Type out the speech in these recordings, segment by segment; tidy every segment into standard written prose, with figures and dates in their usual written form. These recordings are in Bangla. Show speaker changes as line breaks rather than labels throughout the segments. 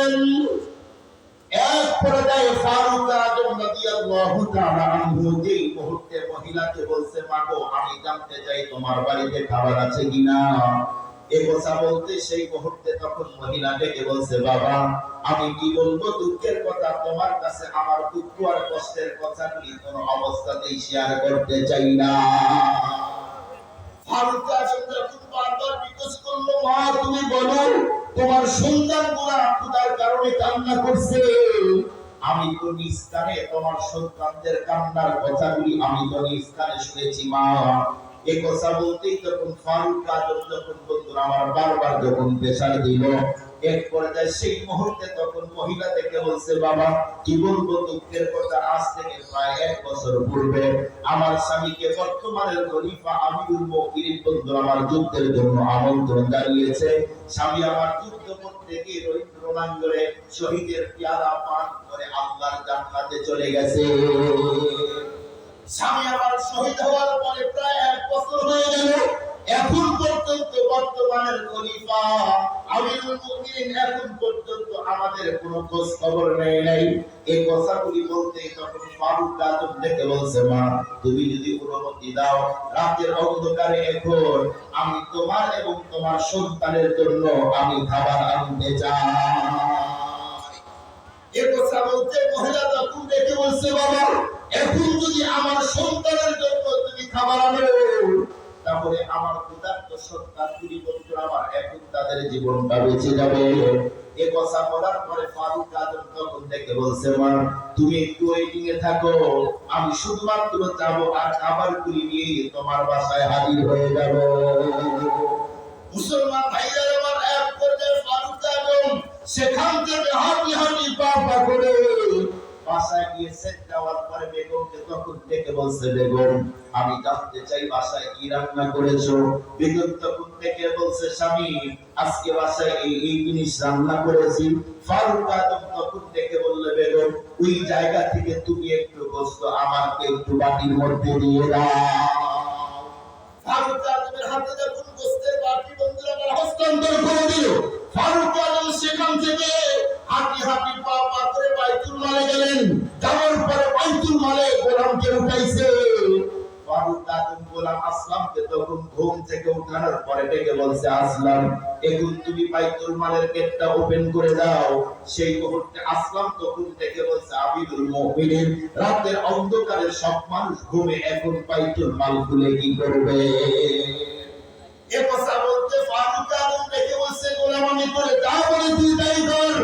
গেলেন। এক পর্যায়ে ফারুক আযম রাদিয়াল্লাহু তাআলা আনহু যেই মুহূর্তে মহিলাকে বলছে, মাগো আমি জানতে চাই তোমার বাড়িতে খাবার আছে কিনা। এই কথা বলতে সেই মুহূর্তে তখন মহিলা ডেকে বলছে, বাবা আমি কি বলবো দুঃখের কথা, তোমার কাছে আমার দুঃখ আর কষ্টের কথাগুলি কোনো অবস্থাতেই শেয়ার করতে চাই না। ফারুক আযম যখন বারবার জিজ্ঞেস করলো, মা তুমি বলো তোমার সন্তানগুলা ক্ষুধার কারণে কান্না করছে, আমি তো নিজ কানে তোমার সন্তানদের কান্নার কথাগুলি আমি তো নিজ কানে শুনেছি মা। এই কথা বলতেই তখন ফারুক আযম যখন বন্ধুরা আমার বারবার যখন প্রেসার দিল, এক পর্যায়ে সেই মুহূর্তে তখন মহিলা থেকে বলছে, বাবা কি বলবো দুঃখের কথা, আজ থেকে প্রায় 1 বছর পূর্বে আমার স্বামীকে বর্তমানের খলিফা আমিরুল মুমিনিন বন্ধুরা আমার যুদ্ধের জন্য আমন্ত্রণ জানিয়েছে। স্বামী আমার যুদ্ধ করতে গিয়ে রণাঙ্গনে শহীদের পেয়ালা পান করে আল্লাহর জান্নাতে চলে গেছে। স্বামী আমার শহীদ হওয়ার পরে প্রায় 1 বছর হয়ে গেল, এখন পর্যন্ত বর্তমানের খলিফা আমিরুল মুমিনিন এখন পর্যন্ত আমাদের কোনো খোঁজ খবর নেয় নাই। এই কথাগুলি বলতে তখন ফারুক আযম ডেকে বলছে, মা তুমি যদি অনুমতি দাও রাতের অন্ধকারে এখন আমি তোমার এবং তোমার সন্তানের জন্য আমি খাবার আনতে চাই। এই কথা বলতে মহিলা তখন ডেকে বলছে, বাবা এখন যদি আমার সন্তানের জন্য তুমি খাবার আনো তাহলে আমার ক্ষুধার্ত সন্তানগুলি বন্ধুরা আমার এখন তাদের জীবনটা বেঁচে যাবে। এই কথা বলার পরে ফারুক আযম তখন ডেকে বলছে, মা তুমি একটু ওয়েটিং এ থাকো, আমি শুধুমাত্র যাব আর খাবারগুলি নিয়ে তোমার বাসায় হাজির হয়ে যাব। মুসলমান ভাইরা আমার এক পর্যায়ে ফারুক আযম সেখান থেকে হাঁটি হাঁটি পা পা করে বাসায় গিয়ে সেট দেওয়ার পরে বেগমকে তখন ডেকে বলছে, বেগম আমি জানতে চাই বাসায় কি রান্না করেছো। বেগম তখন ডেকে বলছে, স্বামী আজকে বাসায় এই জিনিস রান্না করেছি। ফারুক আযম তখন ডেকে বললে, বেগম ওই জায়গা থেকে তুমি একটু গোশত আমাকে একটু বাটির মধ্যে দিয়ে দাও। ফারুক আযমের হাতে যখন গোশতের বাটি বন্ধুরা আমার হস্তান্তর করে দিল, ফারুক আযম সেখান থেকে হাঁটি হাঁটি পা পা করে বাইতুল মালে গেলেন। যাওয়ার পরে বাইতুল মালে গোলামকে উঠাইছে। ফারুক আযম গোলাম আসলামকে তখন ঘুম থেকে উঠানোর পরে ডেকে বলছে, আসলাম এখন তুমি বাইতুল মালের গেটটা ওপেন করে দাও। সেই মুহূর্তে আসলাম তখন ডেকে বলছে, আমিরুল মুমিনিন রাতের অন্ধকারে সব মানুষ ঘুমে, এখন বাইতুল মাল খুলে কি করবে। এ কথা বলতে ফারুক আযম ডেকে বলছে, গোলাম আমি করে যা বলে তুই তাই কর,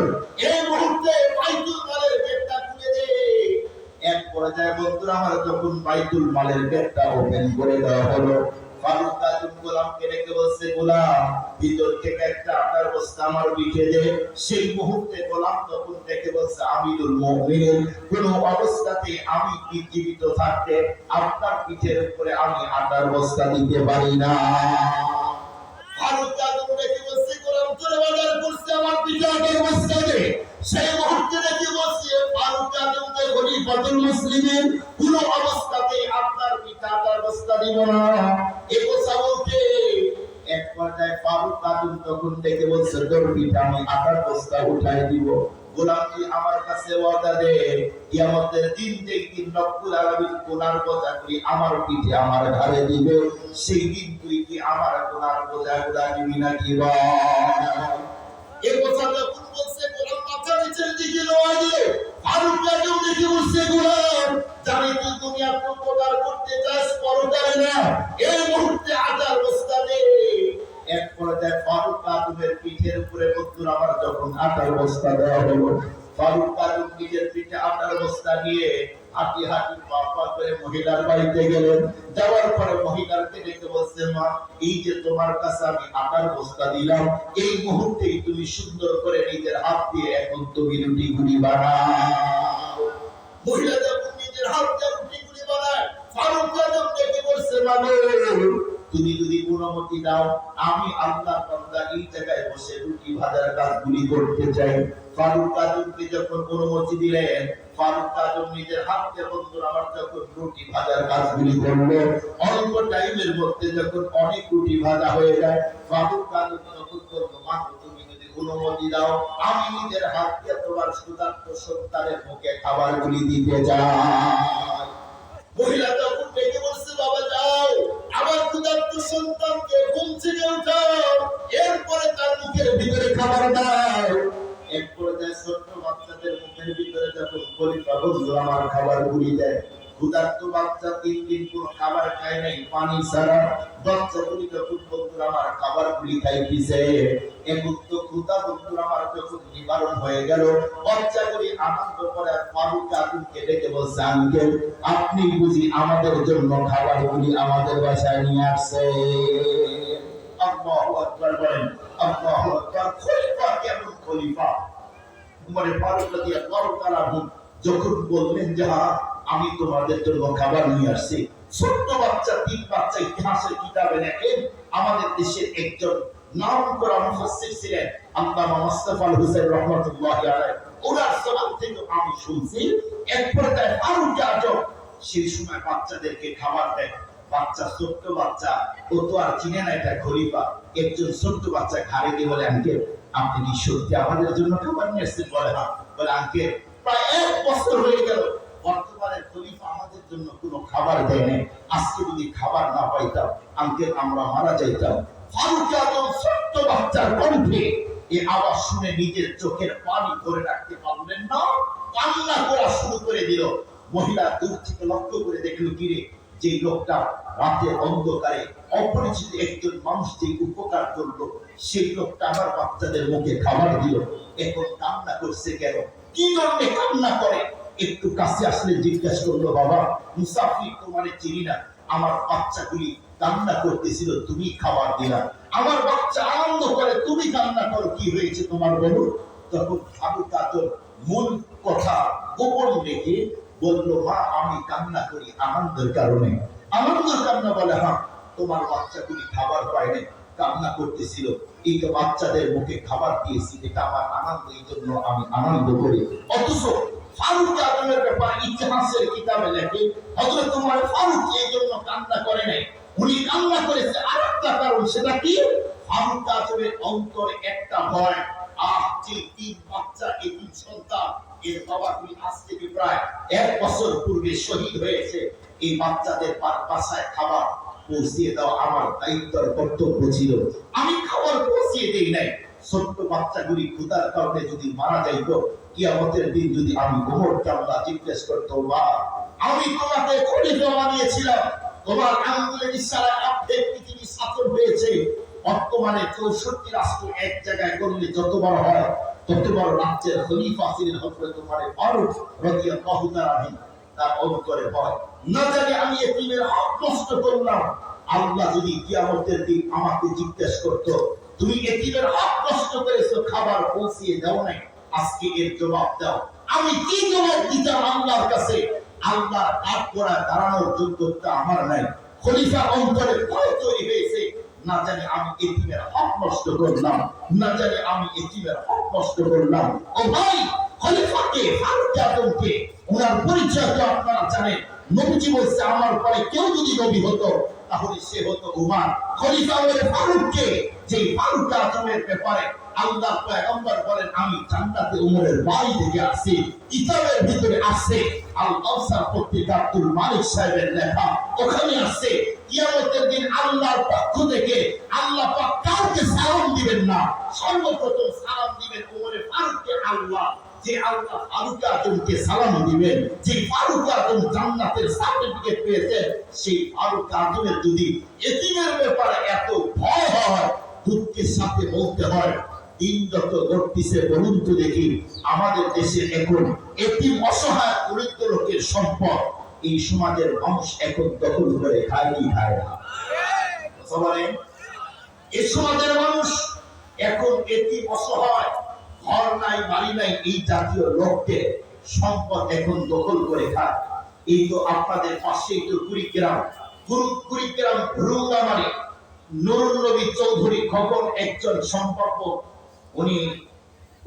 এই মুহূর্তে বাইতুল মালের গেটটা খুলে দে। এক পর্যায়ে বন্ধুরা আমার যখন বাইতুল মালের গেটটা ওপেন করে দেওয়া হলো, ফারুক আযম গোলামকে ডেকে বলছে, গোলাম ভিতর থেকে একটা আটার বস্তা আমার পিঠে দে। সেই মুহূর্তে গোলাম তখন ডেকে বলছে, আমিরুল মুমিনিন কোন অবস্থাতে আমি জীবিত থাকতে আপনার পিঠের উপরে আমি আটার বস্তা দিতে পারি না। ফারুক আযম ডেকে বলছে, গোলাম তোরে বাজার করছে আমার পিঠে আটার বস্তা দে। সেই মুহূর্তে ডেকে বলছে, ফারুক আযমকে খলিফাতুল মুসলিমিন কোন অবস্থাতে আপনার পিঠে আটার বস্তা দিব না। এই কথা বলতে এক পর্যায়ে ফারুক আযম তখন ডেকে বলছে, তোর পিঠে আমি আটার বস্তা উঠাই দিব। গোলাম কি আমার কাছে ওয়াদা দে, কিয়ামতের দিন যেই দিন রব্বুল আলামিন গুনার বোঝাগুলি আমার পিঠে আমার ঘাড়ে দিবে, সেই দিন তুই কি আমার গুনার বোঝাগুলা নিবি নাকি বল। এই কথা যখন বলছে গোলাম মাথা নিচের দিকে লওয়া দিল। ফারুক আযম দেখে বলছে, গোলাম জানি তুই দুনিয়াতে উপকার করতে চাস, পরকালে না, এই মুহূর্তে আটার বস্তা দে। এক পর্যায়ে ফারুক আযমের পিঠের উপরে বন্ধুরা আমার যখন আটার বস্তা দেওয়া হলো, ফারুক আযম নিজের পিঠে আটার বস্তা নিয়ে হাঁটি হাঁটি পা পা করে মহিলার বাড়িতে গেলেন। যাওয়ার পরে মহিলাকে ডেকে বলছে, মা এই যে তোমার কাছে আমি আটার বস্তা দিলাম, এই মুহূর্তেই তুমি সুন্দর করে নিজের হাত দিয়ে এখন তুমি রুটিগুলি বানাও। মহিলা যখন নিজের হাত দিয়ে রুটিগুলি বানায়, ফারুক আযম ডেকে বলছে, মা তুমি যদি অনুমতি দাও আমি আল্লাহর বান্দা এই জায়গায় বসে রুটি ভাজার কাজগুলি করতে চাই। ফারুক আজমকে যখন অনুমতি দিলেন, ফারুক আজম নিজের হাতে বন্ধুরা আমার যখন রুটি ভাজার কাজগুলি করলো, অল্প টাইমের মধ্যে যখন অনেক রুটি ভাজা হয়ে যায়, ফারুক আজম যখন বলল, মা তুমি যদি অনুমতি দাও, আমি নিজের হাত দিয়ে তোমার ক্ষুধার্ত সন্তানের মুখে খাবারগুলি দিতে চাই। মহিলা তখন ডেকে বলছে, বাবা যাও, আমার ক্ষুধার্ত সন্তানকে ঘুম থেকে উঠাও, এরপরে তার মুখের ভিতরে খাবার দাও। এক পর্যায়ে ছোট্ট বাচ্চাদের মুখের ভিতরে যখন খলিফা হুজুর আমার খাবারগুলি দেয়, ক্ষুধার্ত বাচ্চা 3 দিন কোনো খাবার খায় নাই, পানি ছাড়া, বাচ্চাগুলি যখন বন্ধুরা আমার খাবারগুলি খাইতেছে, এখন তো ক্ষুধা বন্ধুরা আমার যখন নিবারণ হয়ে গেল, বাচ্চাগুলি আনন্দ করে ফারুক আজমকে ডেকে বলছে, আঙ্কেল আপনি বুঝি আমাদের জন্য খাবারগুলি আমাদের বাসায় নিয়ে আসছেন? আল্লাহু আকবার বলেন, আল্লাহু আকবার। খলিফা কেমন খলিফা? উমর ফারুক রাদিয়াল্লাহু তাআলা যখন বললেন যে আমি তোমাদের জন্য খাবার নিয়ে আসছি, ছোট্ট বাচ্চা 3 বাচ্চা ইতিহাসের কিতাবে লেখেন, আমাদের দেশের একজন নামকরা মুফাসসির ছিলেন আল্লামা মুস্তাফা আল হুসাইন রাহমাতুল্লাহি আলাইহি, ওনার জবান থেকে আমি শুনছি, এক পর্যায়ে ফারুক আজম সেই সময় বাচ্চাদেরকে খাবার দেয়। বাচ্চা, ছোট্ট বাচ্চা, ও তো আর চিনে না এটা খলিফা। একজন ছোট্ট বাচ্চা ঘাড়ে দিয়ে বলে, আঙ্কেল আপনি কি সত্যি আমাদের জন্য খাবার নিয়ে এসেছেন? বলে হ্যাঁ। বলে, আঙ্কেল প্রায় 1 বছর হয়ে গেল বর্তমানে খলিফা আমাদের জন্য কোনো খাবার দেয় নাই, আজকে যদি খাবার না পাইতাম আঙ্কেল আমরা মারা যাইতাম। ফারুক আজম ছোট্ট বাচ্চার কণ্ঠে এই আওয়াজ শুনে নিজের চোখের পানি ধরে রাখতে পারলেন না, কান্না করা শুরু করে দিল। মহিলা দূর থেকে লক্ষ্য করে দেখলো, কিরে যে লোকটা রাতে অন্ধকারে অপরিচিত একজন মানুষ যে উপকার করলো, সেই লোকটা আমার বাচ্চাদের মুখে খাবার দিল, এখন কান্না করছে কেন? কি জন্য কান্না করে? একটু কাছে আসলে জিজ্ঞাসা করলো, বাবা মুসাফির তোমারে চিনি না, আমার বাচ্চাগুলি কান্না করতেছিল, তুমি খাবার দিলা, আমার বাচ্চা আনন্দ করে, তুমি কান্না করো, কি হয়েছে তোমার বলো? তখন ফারুক আজম মূল কথা গোপন রেখে বলল, মা আমি কান্না করি আনন্দের কারণে। আনন্দের কান্না? বলে হ্যাঁ, তোমার বাচ্চাগুলি খাবার পায় না, কান্না করতেছিল, এই তো বাচ্চাদের মুখে খাবার দিয়েছি, এটা আমার আনন্দ, এই জন্য আমি আনন্দ করি। অথচ ফারুক আজমের ব্যাপারে ইতিহাসের কিতাবে লেখে, হযরত ওমর ফারুক এই জন্য কান্না করে নাই, উনি কান্না করেছে আরেকটা কারণ। সেটা কি? ফারুক আজমের অন্তরে একটা ভয়, যে 3 বাচ্চা, এই 3 সন্তান, এর বাবাগুলি আজ থেকে প্রায় 1 বছর পূর্বে শহীদ হয়েছে, এই বাচ্চাদের বাসায় খাবার পৌঁছিয়ে দেওয়া আমার দায়িত্বের কর্তব্য ছিল, আমি খাবার পৌঁছিয়ে দেই নাই। ছোট্ট বাচ্চাগুলি ক্ষুধার কারণে যদি মারা যাইত, কিয়ামতের দিন যদি আমি ওমরকে আল্লাহ জিজ্ঞেস করতো, মা আমি তোমাকে খলিফা বানিয়েছিলাম, তোমার আঙ্গুলের ইশারায় অর্ধেক পৃথিবী শাসন হয়েছে, বর্তমানে 64 রাষ্ট্র এক জায়গায় করলে যত বড় হয়, তত বড় রাজ্যের খলিফা ছিলেন হযরত ওমর ফারুক রাদিয়াল্লাহু তাআলা আনহু, তার অন্তরে ভয়, না জানি আমি এতিমের হক নষ্ট করলাম, আল্লাহ যদি কিয়ামতের দিন আমাকে জিজ্ঞেস করতো, তুমি এতিমের হক নষ্ট করেছো, খাবার পৌঁছিয়ে দাও নাই, আজকে এর জবাব দাও, আমি কি জবাব দিতাম আল্লাহর কাছে? আল্লাহর কাজ করা দাঁড়ানোর যোগ্যতা আমার নাই। খলিফা অন্তরে ভয় তৈরি হয়েছে, না জানি আমি এতিমের হক নষ্ট করলাম, না জানি আমি এতিমের হক নষ্ট করলাম। ও ভাই, খলিফাকে ফারুক আজমকে ওনার পরিচয় তো আপনারা জানেন। নবীজি বলছে, আমার পরে কেউ যদি নবী হতো তাহলে সে হতো উমর। খলিফা ওমর ফারুককে, যে ফারুক আজমের ব্যাপারে আল্লাহ পয়গম্বর বলেন, আমি জান্নাতে উমরের বাড়ি থেকে আসছি, কিতাবের ভিতরে আছে, আল কাউসার পত্রিকা আব্দুল মালিক সাহেবের লেখা, ওখানে আছে কিয়ামতের দিন আল্লাহর পক্ষ থেকে আল্লাহ পাক কাউকে সালাম দিবেন না, সর্বপ্রথম সালাম দিবেন উমর ফারুককে আল্লাহ। যে আল্লাহ ফারুক আজমকে সালাম দিবেন, যে ফারুক আজম জান্নাতের সার্টিফিকেট পেয়েছে, সেই ফারুক আজমের যদি এতিমের ব্যাপারে এত ভয় হয়, দুঃখের সাথে বলতে হয়, দিন যত ঘটতেছে বলুন তো দেখি, আমাদের দেশে এখন এতিম অসহায় দরিদ্র লোকের সম্পদ এই সমাজের মানুষ এখন দখল করে খায় কি খায় না? সবাই এই সমাজের মানুষ এখন এতিম অসহায়, ঘর নাই বাড়ি নাই, এই জাতীয় লোককে সম্পদ এখন দখল করে খায়। এই তো আপনাদের পাশেই তো কুড়িগ্রাম ভুরুঙ্গামারি নুরুল নবী চৌধুরী খবর একজন সম্পর্ক উনি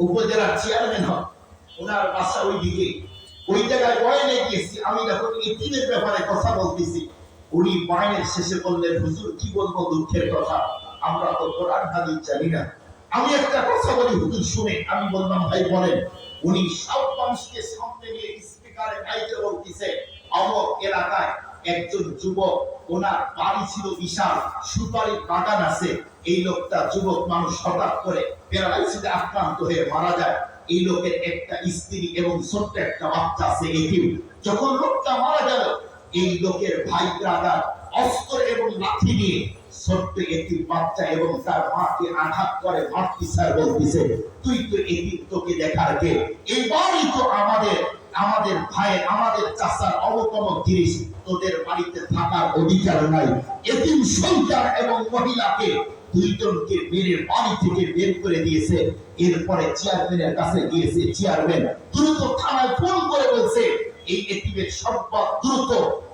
উপজেলার চেয়ারম্যান হন, ওনার বাসা ওই দিকে, ওই জায়গায় বয়ানে গিয়েছি, আমি যখন এতিমের ব্যাপারে কথা বলতেছি, উনি বয়ানের শেষে বললেন, হুজুর কি বলবো দুঃখের কথা, আমরা তো কোরআন হাদিস জানি না। আমি একটা কথা বলি হুজুর শুনে, আমি বললাম ভাই বলেন। উনি সব মানুষকে সামনে নিয়ে স্পিকারে মাইকে বলতেছে, অমর এলাকায় একজন যুবক, ওনার বাড়ি ছিল বিশাল, সুপারির বাগান আছে, এই লোকটা যুবক মানুষ হঠাৎ করে প্যারালাইসিসে আক্রান্ত হয়ে মারা যায়। এই লোকের একটা স্ত্রী এবং ছোট্ট একটা বাচ্চা আছে এতিম। যখন লোকটা মারা গেল, এই লোকের ভাই ব্রাদার অস্ত্র এবং লাঠি নিয়ে ছোট্ট এতিম বাচ্চা এবং তার মাকে আঘাত করে মারতেছে আর বলতেছে, তুই তো এতিম, তোকে দেখার কে? এইবারই তো আমাদের আমাদের ভাইয়ের আমাদের চাচার অবতম জিনিস, তোদের বাড়িতে থাকার অধিকার নাই। এতিম সন্তান এবং মহিলাকে দুইজনকে মেরে বাড়ি থেকে বের করে দিয়েছে। এরপরে চেয়ারম্যানের কাছে গিয়েছে, চেয়ারম্যান দ্রুত থানায় ফোন করে বলছে, এই এতিমের সম্পদ দ্রুত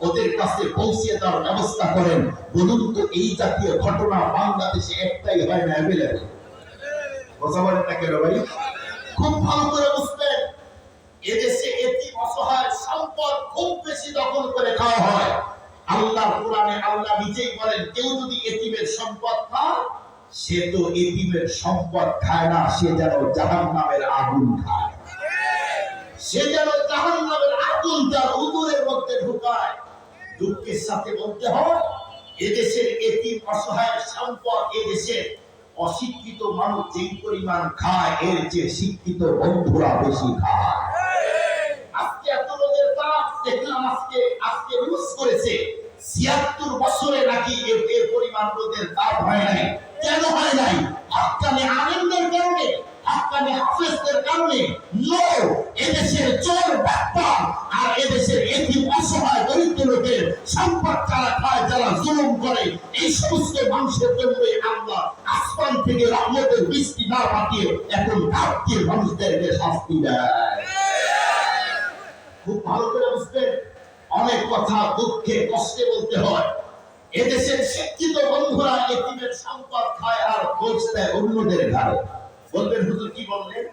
ওদের কাছে পৌঁছে দেওয়ার ব্যবস্থা করেন। বলুন তো এই জাতীয় ঘটনা বাংলাদেশে একটাই হয় না, অ্যাভেলেবল। কথা বলেন না কেন ভাই? খুব ভালো করে বুঝবেন, এদেশে এতিম অসহায় সম্পদ খুব বেশি দখল করে খাওয়া হয়। আল্লাহ কোরআনে আল্লাহ নিজেই বলেন, কেউ যদি এতিমের সম্পদ খায়, সে তো এতিমের সম্পদ খায় না, সে যেন জাহান্নামের আগুন খায়। সে যেন জাহান্নামের আগুন তার উদরের মধ্যে ঢুকায়। দুঃখের সাথে বলতে হয়, এদেশের এতিম অসহায় সম্পদ এদেশের অশিক্ষিত মানুষ যেই পরিমাণ খায়, এর যে শিক্ষিত বন্ধুরা বেশি খায়। আজকে এত লোকের তাপ দেখলাম, আজকে আজকে নিউজ করেছে ৭৬ বছরে নাকি এর পরিমাণ লোকের তাপ হয় নাই। কেন হয় নাই? হাক্কানি আলেমদের কারণে, হাক্কানি হাফেজদের কারণে। নো, এদেশের চোর বাটপার আর এদেশের এতিম অসহায় দরিদ্র লোকের সম্পদ যারা খায়, যারা জুলুম করে, এই সমস্ত মানুষের জন্যই আল্লাহ আসমান থেকে রহমতের বৃষ্টি না পাঠিয়ে এখন ভারতীয় মানুষদেরকে শাস্তি দেয়। খুব ভালো করে বুঝবেন, অনেক কথা দুঃখে কষ্টে বলতে হয়। এদেশের শিক্ষিত বন্ধুরা এতিমের সম্পদ খায় আর পৌঁছে দেয় অন্যদের ঘরে। বলবেন হুজুর কি বললেন?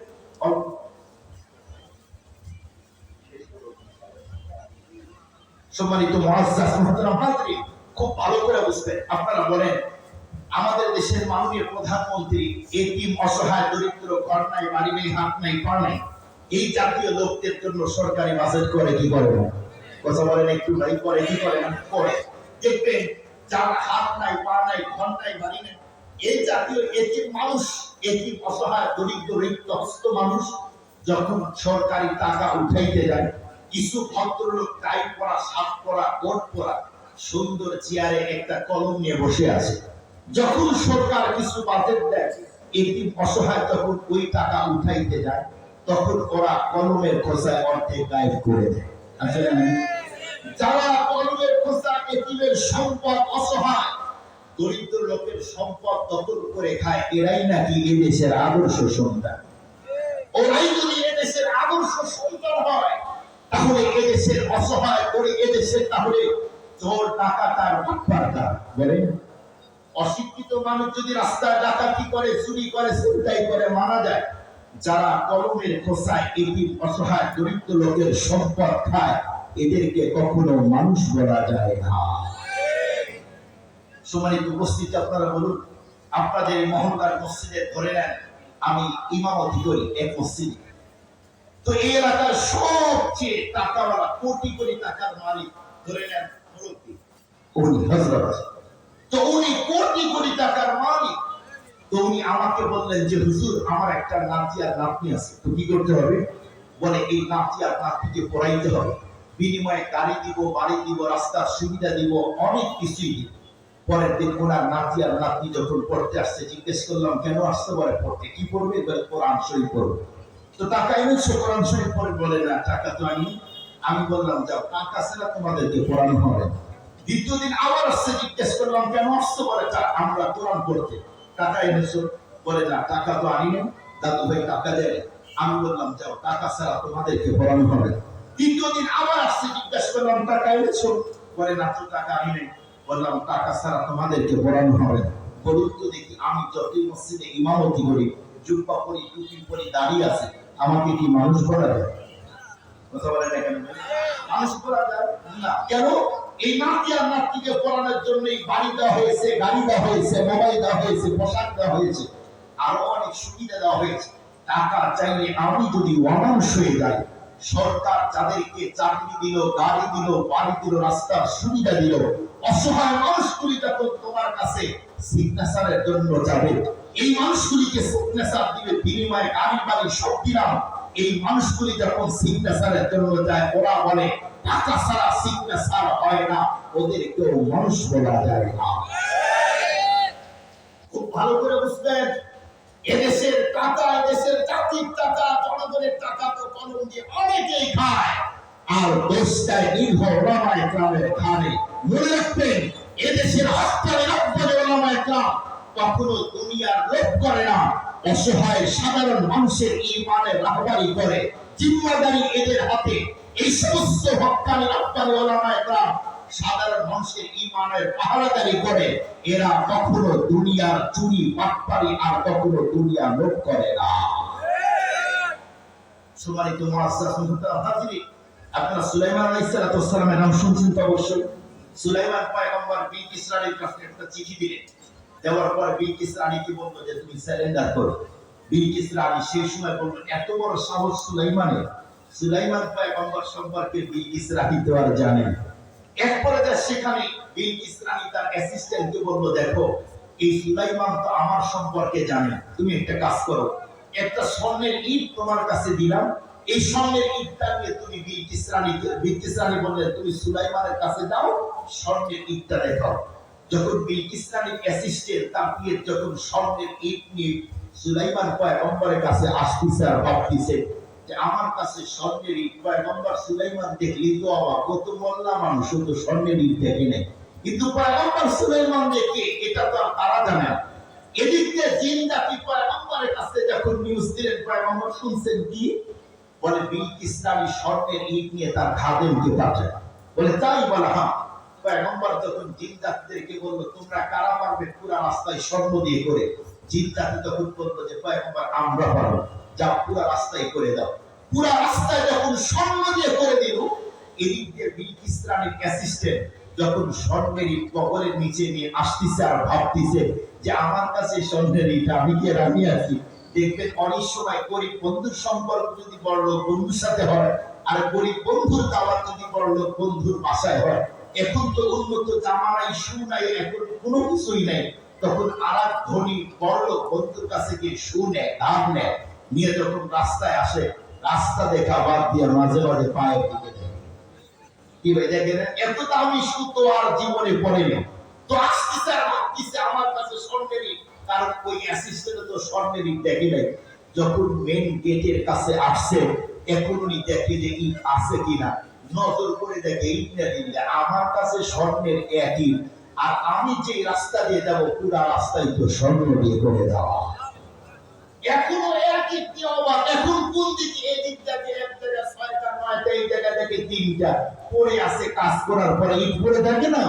সম্মানিত মুআজ্জাজ মুহতারাম হাজরিন, খুব ভালো করে বুঝবেন। আপনারা বলেন, আমাদের দেশের মাননীয় প্রধানমন্ত্রী এতিম অসহায় দরিদ্র, ঘর নাই, বাড়ি নেই, হাত নাই, পা নাই, এই জাতীয় লোকদের জন্য সরকারি বাজেট করে কি করে না? কথা বলেন একটু ভাই, করে কি করে না? করে। দেখবেন যার হাত নাই, পা নাই, ঘর নাই, বাড়ি নেই, এই জাতীয় এতিম মানুষ, এতিম অসহায় দরিদ্র রিক্তহস্ত মানুষ যখন সরকারি টাকা উঠাইতে যায়, কিছু ভদ্রলোক টাই পরা, শার্ট পরা, কোট পরা, সুন্দর চেয়ারে একটা কলম নিয়ে বসে আছে। যখন সরকার কিছু বাজেট দেয়, এতিম অসহায় তখন ওই টাকা উঠাইতে যায়, তখন ওরা কলমের খোঁচায় অর্ধেক গায়েব করে দেয়। আসলে যারা কলমের খোঁচা এতিমের সম্পদ, অসহায় দরিদ্র লোকের সম্পদ দখল করে খায়, এরাই নাকি এদেশের আদর্শ সন্তান। ওরাই যদি এদেশের আদর্শ সন্তান হয়, তাহলে এদেশের অসহায় করে এদেশের তাহলে চোর ডাকাত আর বাটপারটা বলেন। অশিক্ষিত মানুষ যদি রাস্তায় ডাকাতি করে, চুরি করে, ছিনতাই করে মারা যায়, যারা কলমের খোঁচায় এতিম অসহায় দরিদ্র লোকের সম্পদ খায়, এদেরকে কখনো মানুষ বলা যায় না। সম্মানিত উপস্থিতি, আপনারা বলুন, আপনাদের মহল্লার মসজিদে ধরে নেন আমি ইমামতি করি এক মসজিদে, তো এই এলাকার সবচেয়ে টাকাওয়ালা, কোটি কোটি টাকার মালিক ধরে নেন মুরব্বী, উনি হযরত, তো উনি কোটি কোটি টাকার মালিক। তো উনি আমাকে বললেন যে হুজুর, আমার একটা নাতি আর নাতনি আছে, তো কি করতে হবে? বলে এই নাতি আর নাতনিকে পড়াইতে হবে, বিনিময়ে গাড়ি দিব, বাড়ি দিব, রাস্তার সুবিধা দিব, অনেক কিছুই দিব। পরের দিন ওনার নাতি আর নাতনি যখন পড়তে আসছে, জিজ্ঞেস করলাম কেন আসতে? বলে পড়তে। কি পড়বে? বলে কোরআন শরীফ পড়বে। তো টাকা এনেছো? কোরআন শরীফ পড়ে। বলে না, টাকা তো আনি। আমি বললাম যাও, টাকা ছাড়া তোমাদেরকে পড়ানো হবে। দ্বিতীয় দিন আবার আসছে, জিজ্ঞেস করলাম কেন আসছো? বলে আমরা কোরআন পড়তে। টাকা এনেছো? বলে না, টাকা তো আনি না, দাদু ভাই টাকা দেয়। আমি বললাম যাও, টাকা ছাড়া তোমাদেরকে পড়ানো হবে। তৃতীয় দিন আবার আসছে, জিজ্ঞেস করলাম টাকা এনেছো? বলে না, তো টাকা আনি নাই। বললাম টাকা ছাড়া তোমাদেরকে পড়ানো হবে। বলুন তো দেখি, আমি যতই মসজিদে ইমামতি করি, জুব্বা পরি, টুপি পরি, দাঁড়িয়ে আছে, আমাকে কি মানুষ বলা যায়? কথা বলে না কেন? মানুষ বলা যায় না কেন? এই নাতি আর নাতিকে পড়ানোর জন্য বাড়ি দেওয়া হয়েছে, গাড়ি দেওয়া হয়েছে, মোবাইল দেওয়া হয়েছে, পোশাক দেওয়া হয়েছে, আরো অনেক সুবিধা দেওয়া হয়েছে। টাকা চাইলে আমি যদি অমানুষ হয়ে যাই, সরকার যাদেরকে চাকরি দিল, গাড়ি দিল, বাড়ি দিল, রাস্তার সুবিধা দিল, অসহায় মানুষগুলি যখন তোমার কাছে সিগনেচারের জন্য যাবে, এই মানুষগুলিকে সিগনেচার দিবে, বিনিময়ে গাড়ি বাড়ি সব দিলাম, এই মানুষগুলি যখন সিগনেচারের জন্য যায়, ওরা বলে টাকা ছাড়া সিগনেচার হয় না, ওদের কেউ মানুষ বলা যায় না। খুব ভালো করে বুঝবেন, এদেশের টাকা, এদেশের জাতির টাকা, জনগণের টাকা তো কলম দিয়ে অনেকেই খায়, আর দেশটায় দীর্ঘ ওলামায়ে কেরামের খানে। মনে রাখবেন, এদেশের হত্যারে রব্বারে ওলামায়ে কেরাম কখনো দুনিয়ার লোভ করে না, অসহায় সাধারণ মানুষের ঈমানের রাহবারি করে। জিম্মাদারি এদের হাতে। এই সমস্ত হত্যারে রব্বারে ওলামায়ে কেরাম সাধারণ মানুষের ঈমানের পাহারাদারি করে। এরা কখনো দুনিয়ার চুরি বাটপারি আর কখনো দুনিয়ার লোভ করে না। সম্মানিত মুআজ্জাজ মুহতারাম হাজিরিন, আপনারা সুলাইমান আলাইহিস সালামের নাম শুনছেন তো অবশ্যই। সুলাইমান পয়গম্বর বিলকিস রানীর কাছে একটা চিঠি দিলেন, দেওয়ার পর বিলকিস রানীকে বলল যে তুমি সারেন্ডার করো। বিলকিস রানী সেই সময় বলল, এত বড় সাহস সুলাইমানের! সুলাইমান পয়গম্বর সম্পর্কে বিলকিস রানী তো আর জানেন। এরপরে সেখানে বিলকিস রানী তার অ্যাসিস্ট্যান্টকে বলল, দেখো এই সুলাইমান তো আমার সম্পর্কে জানে, তুমি একটা কাজ করো, একটা স্বর্ণের ইট তোমার কাছে দিলাম, এই স্বর্ণের ইটটা নিয়ে তুমি বিলকিস রানী বললেন তুমি সুলাইমানের কাছে দাও, স্বর্ণের ইটটা দেখাও। যখন বিলকিস রানীর অ্যাসিস্ট্যান্ট তার দিয়ে যখন স্বর্ণের ইট নিয়ে সুলাইমান পয়গম্বরের কাছে আসতেছে আর ভাবতেছে যে আমার কাছে স্বর্ণের ইট, পয়গম্বর সুলাইমান দেখলি তো অবাক, কত মোল্লা মানুষ তো স্বর্ণের ইট দেখে নেই, কিন্তু পয়গম্বর সুলাইমান দেখে এটা তো তারা জানে না। এদিক দিয়ে জিন জাতি পয়গম্বরের কাছে যখন নিউজ দিলেন, পয়গম্বর শুনছেন কি বলে, বিলকিস রানী স্বর্ণের ইট নিয়ে তার খাদেমকে পাঠায়। বলে তাই? বলে হ্যাঁ। পয়গম্বর যখন জিন জাতিদেরকে বলল তোমরা কারা পারবে পুরা রাস্তায় স্বর্ণ দিয়ে করে, জিন জাতি তখন বললো যে পয়গম্বর আমরা পারবো, যা পুরা রাস্তায় করে দাও। পুরা রাস্তায় যখন স্বর্ণ দিয়ে করে দিল, এদিক দিয়ে বিলকিস রানীর অ্যাসিস্ট্যান্ট যখন স্বর্ণের ইট কবরের নিচে নিয়ে আসতেছে আর ভাবতেছে যে আমার কাছে স্বর্ণের ইট, আমি কি রানী আছি? দেখবেন অনেক সময় গরিব বন্ধুর সম্পর্ক যদি বড়লোক বন্ধুর সাথে হয়, আর গরিব বন্ধুর দাওয়াত যদি বড়লোক বন্ধুর বাসায় হয়, এখন তো উন্নত জামানাই, শু নাই, এখন কোনো কিছুই নাই, তখন আরেক ধনী বড়লোক বন্ধুর কাছে গিয়ে শু নেয়, ধার নেয়, নিয়ে যখন রাস্তায় আসে, রাস্তা দেখা বাদ দিয়ে মাঝে মাঝে পায়ের দিকে দেয়। কি ভাই দেখেন, এত দামি শু তো আর জীবনে পড়েনি, তো আসতেছে আর ভাবতেছে আমার কাছে স্বর্ণের ইট, কারণ ওই অ্যাসিস্ট্যান্ট তো স্বর্ণের ইট দেখে নাই। যখন মেন গেটের কাছে আসছে, এখন উনি দেখে যে ইট আছে কিনা, নজর করে দেখে ইট না দিলে আমার কাছে স্বর্ণের এক ইট, আর আমি যে রাস্তা দিয়ে যাবো পুরা রাস্তায় তো স্বর্ণ দিয়ে করে দেওয়া। এখনো এক ইট দিয়ে অবাক, এখন কোন দিকে? এই দিকটা দিয়ে এক জায়গায় 6টা 9টা, এই জায়গা থেকে 3টা পড়ে আছে, কাজ করার পরে ইট পড়ে থাকে না,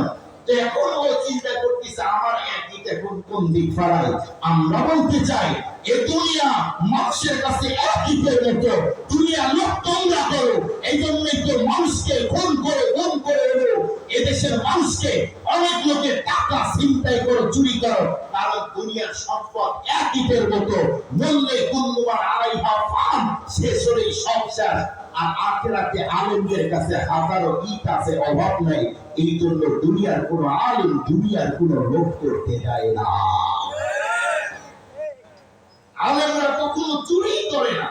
এখন ও চিন্তা করতেছে আমার এক ইট এখন কোন দিক ফাড়ায়। আমরা বলতে চাই এ দুনিয়া মানুষের কাছে এক ইটের মতো, দুনিয়া লোক তোমরা করো, এই জন্যই তো মানুষকে খুন করে এলো, এদেশের মানুষকে অনেক লোকের টাকা ছিনতাই করে চুরি করো, কারণ দুনিয়ার সম্পদ এক ইটের মতো, মূল্যে কুল্লুমান আলাইহা ফান, শেষ হলেই সব শেষ। আর আখিরাতে আলেমদের কাছে হাজারো ইট আছে, অভাব নাই, এই জন্য দুনিয়ার কোন আলেম দুনিয়ার কোন লোক করতে যায় না। আলেমরা কখনো চুরি করে না।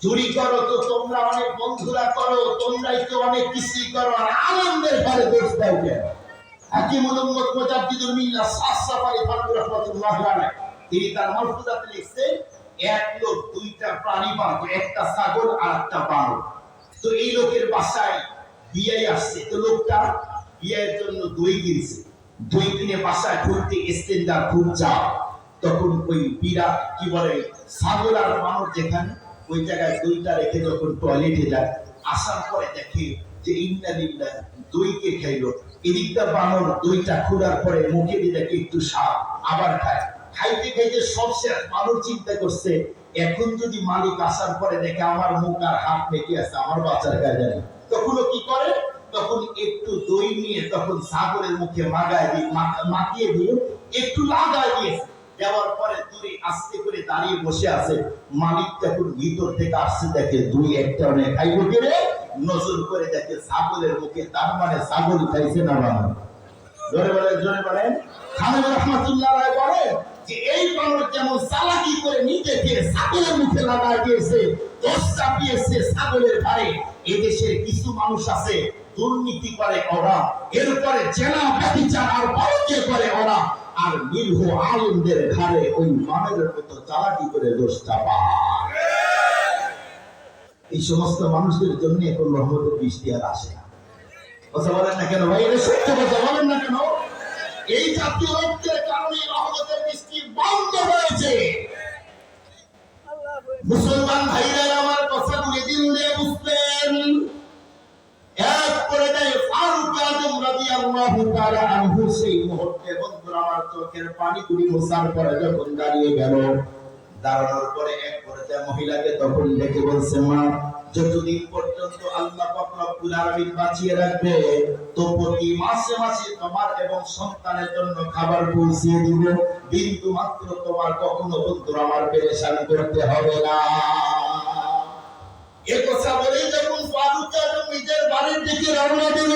চুরি করো তো তোমরা অনেক বন্ধুরা করো, তোমরাই তো অনেক কিছুই করো, আর আলেমদের ঘরে দোষ দাও কেন? হাকিমুল উম্মত মুজাদ্দিদুল মিল্লাহ সাফারি ফারুক রাহমাতুল্লাহি আলাইহি তিনি তার মালফুজাতে লিখছেন, এক লোক দুইটা প্রাণী পালতো, একটা ছাগল আর একটা বানর। তো এই লোকের বাসায় বিয়ে আসছে, তো লোকটা বিয়ের জন্য দই কিনছে, দই কিনে বাসায় ঢুকতে স্ট্যান্ডার খুব চাপ, তখন ওই বিরাট কি বলে ছাগল আর বানর যেখানে, ওই জায়গায় দইটা রেখে যখন টয়লেটে যায়, আসার পরে দেখে যে ইন্নালিল্লাহ দইকে খাইলো, এদিকটা বানর দইটা খোঁড়ার পরে মুখে দিয়ে দেখে একটু স্বাদ, আবার খায়, খাইতে খাইতে সব শেষ। মানুষ চিন্তা করছে এখন যদি মালিক আসার পরে দেখে আমার মুখ আর হাত মেকে আছে, আমার বাচ্চার কাজে নেই, তখন কি করে, তখন একটু দই নিয়ে তখন ছাগলের মুখে মাখিয়ে দিয়ে একটু লাগায় দিয়েছে। দেওয়ার পরে দূরে আস্তে করে দাঁড়িয়ে বসে আছে। মালিক যখন ভিতর থেকে আসছে দেখে দুই একটা অনেক খাইব কেড়ে, নজর করে দেখে ছাগলের মুখে, তার মানে ছাগল খাইছে না বাবা। জোরে বলেন। খালিদ রাহমাতুল্লাহ আলাইহি বলে যে এই বানর যেমন চালাকি করে নিজে খেয়ে ছাগলের মুখে লাগায় দিয়েছে, দোষ চাপিয়েছে ছাগলের ঘাড়ে। এদেশের কিছু মানুষ আছে দুর্নীতি করে ওরা, এরপরে জেনা ব্যভিচার আর পরকে করে ওরা, আর নিরীহ আলেমদের ঘাড়ে ওই বানরের মতো চালাকি করে দোষ চাপায়। এই সমস্ত মানুষদের জন্য এখন রহমতের বৃষ্টি আর আসে না। কথা বলেন না কেন ভাই? এটা সত্য কথা, বলেন না কেন? এই জাতীয় ঐক্যের কারণে রহমতের বৃষ্টি বন্ধ হয়েছে। মুসলমান ভাইরা আমার কথাগুলি দিল দিয়ে বুঝলেন। এক করে দেয় ফারুক আজম রাদিয়াল্লাহু তাআলা আনহু। সেই মুহূর্তে বন্ধুরা আমার চোখের পানিগুলি মোছার পরে যখন দাঁড়িয়ে গেল, দাঁড়ানোর পরে এক পর্যায়ে মহিলাকে তখন ডেকে বলছে, মা, যতদিন পর্যন্ত আল্লাহ পাক রব্বুল আলামিন বাঁচিয়ে রাখবে, তো প্রতি মাসে মাসে তোমার এবং সন্তানের জন্য খাবার পৌঁছিয়ে দিব, বিন্দু মাত্র তোমার কখনো বন্ধুরা আমার পেরেশান করতে হবে না। এ কথা বলে যখন ফারুক আজম নিজের বাড়ির দিকে রওনা দিল,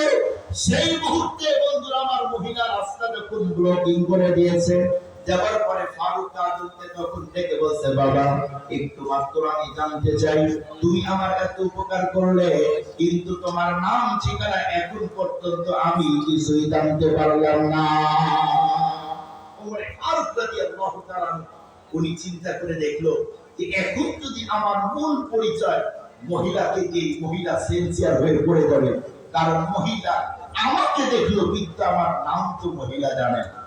সেই মুহূর্তে বন্ধুরা আমার মহিলা রাস্তা যখন ব্লকিং করে দিয়েছে, যাবার পরে ফারুক আজমকে তখন ডেকে বলছে, বাবা, একটু মাত্র আমি জানতে চাই, তুমি আমার এত উপকার করলে, কিন্তু তোমার নাম ঠিকানা এখন পর্যন্ত আমি কিছুই জানতে পারলাম না। ওমর ফারুক রাদিয়াল্লাহু তাআলা উনি চিন্তা করে দেখলো যে এখন যদি আমার মূল পরিচয় মহিলাকে দিয়ে, মহিলা সেন্সিয়ার হয়ে পড়ে যাবে, কারণ মহিলা আমাকে দেখলো কিন্তু আমার নাম তো মহিলা জানে না।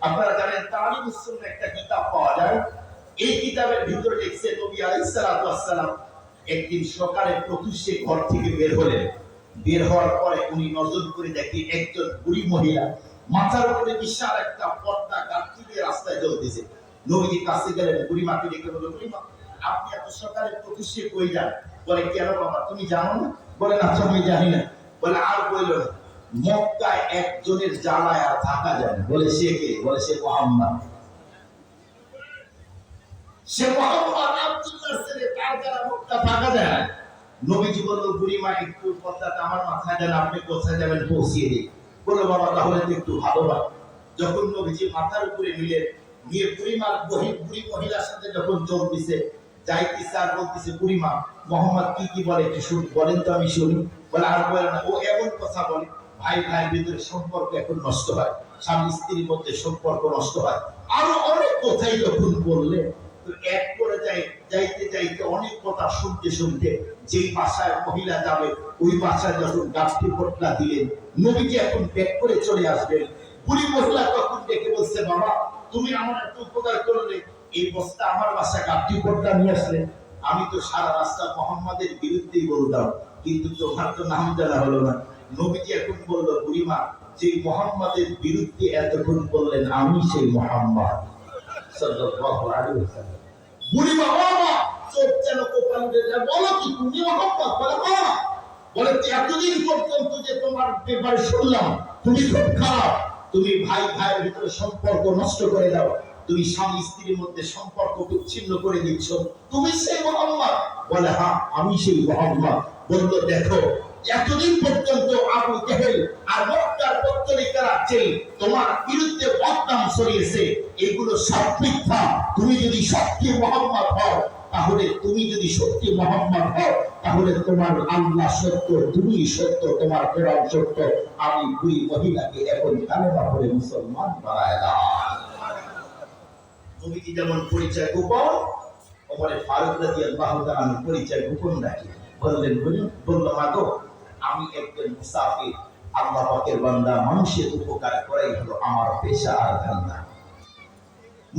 আপনারা জানেন তালিমুস সুন্নাহ একটা কিতাব পাওয়া যায়, এই কিতাবের ভিতরে লিখছে নবী আলাইহিস সালাতু ওয়াস সালাম একদিন সকালে প্রত্যুষে ঘর থেকে বের হলেন। বের হওয়ার পরে উনি নজর করে দেখে একজন বুড়ি মহিলা মাথার উপরে বিশাল একটা পর্দা গাঁথি দিয়ে রাস্তায় চলতেছে। নবীজি কাছে গেলেন, বুড়ি মাকে ডেকে বললেন, বুড়ি মা, আপনি এত সকালে প্রত্যুষে কই যান? বলে, কেন বাবা, তুমি জানো না? বলেন, আচ্ছা আমি জানি না। বলে, আর বলল না, মক্কায় একজনের জ্বালায় আর থাকা যায় না। বলে, সে কে? বলে, সে মুহাম্মদ। সে মুহাম্মদ আব্দুল্লাহর ছেলে, তার দ্বারা মক্কা থাকা যায় না। নবীজি বলল, বুড়িমা, একটু কথাটা আমার মাথায় দেন, আপনি কোথায় যাবেন পৌঁছিয়ে দিন। বলল, বাবা, তাহলে তো একটু ভালো হয়। যখন নবীজি মাথার উপরে নিলেন, নিয়ে বুড়িমার বুড়ি মহিলার সাথে যখন যোগ দিছে, যাইতেছে আর বলতেছে, বুড়িমা, মোহাম্মদ কি কি বলে একটু বলেন তো, আমি শুনি। বলে, আর বলে না, ও এমন কথা বলে, ভাই ভাইয়ের ভিতরে সম্পর্ক এখন নষ্ট হয়, স্বামী স্ত্রীর মধ্যে সম্পর্ক নষ্ট হয়, আরো অনেক কথাই যখন বললে, তো এক করে যাইতে যাইতে অনেক কথা শুনতে শুনতে যেই বাসায় মহিলা যাবে ওই বাসায় যখন গাছটি পটলা দিলেন, নবীজি এখন ব্যাক করে চলে আসবেন। বুড়ি মহিলা তখন ডেকে বলছে, বাবা, তুমি আমার এত উপকার করলে, এই বস্তা আমার বাসায় গাছটি পটলা নিয়ে আসলে, আমি তো সারা রাস্তা মোহাম্মদের বিরুদ্ধেই বলতাম, কিন্তু তোমার তো নাম জানা হলো না। নবীজি এখন বলল, বুড়িমা, যে মোহাম্মদের বিরুদ্ধে এতক্ষণ বললেন, আমি সেই মোহাম্মদ সাল্লাল্লাহু আলাইহি ওয়াসাল্লাম। বুড়িমা, বাবা, চোখ যেন কোপালে যায়, বলো কি তুমি মোহাম্মদ? বলে, হ্যাঁ। বলে, এতদিন পর্যন্ত যে তোমার ব্যাপারে শুনলাম তুমি খুব খারাপ, তুমি ভাই ভাইয়ের ভিতরে সম্পর্ক নষ্ট করে দাও, তুমি স্বামী স্ত্রীর মধ্যে সম্পর্ক বিচ্ছিন্ন করে দিচ্ছ, তুমি সেই মুহাম্মদ? বলে, হ্যাঁ, আমি সেই মুহাম্মদ। বলল, দেখো, এতদিন পর্যন্ত আবু জেহেল আর মক্কার পত্তলিকারা যে তোমার বিরুদ্ধে বদনাম ছড়িয়েছে, এগুলো সব মিথ্যা। তুমি যদি সত্যি মুহাম্মদ হও, তাহলে তুমি যদি সত্যি মুহাম্মদ হও, তাহলে তোমার আল্লাহ সত্য, তুমি সত্য, তোমার কোরআন সত্য। আমি দুই মহিলাকে এখন কালেমা পড়ে মুসলমান বানায় দাও। তুমি কি যেমন পরিচয় গোপন, ওমর ফারুক রাদিয়াল্লাহু তাআলা পরিচয় গোপন রাখি। বললেন, বলল, মাগো, আমি একজন মুসাফির, আল্লাহ পাকের বান্দা, মানুষের উপকার করাই হলো আমার পেশা আর ধান্দা।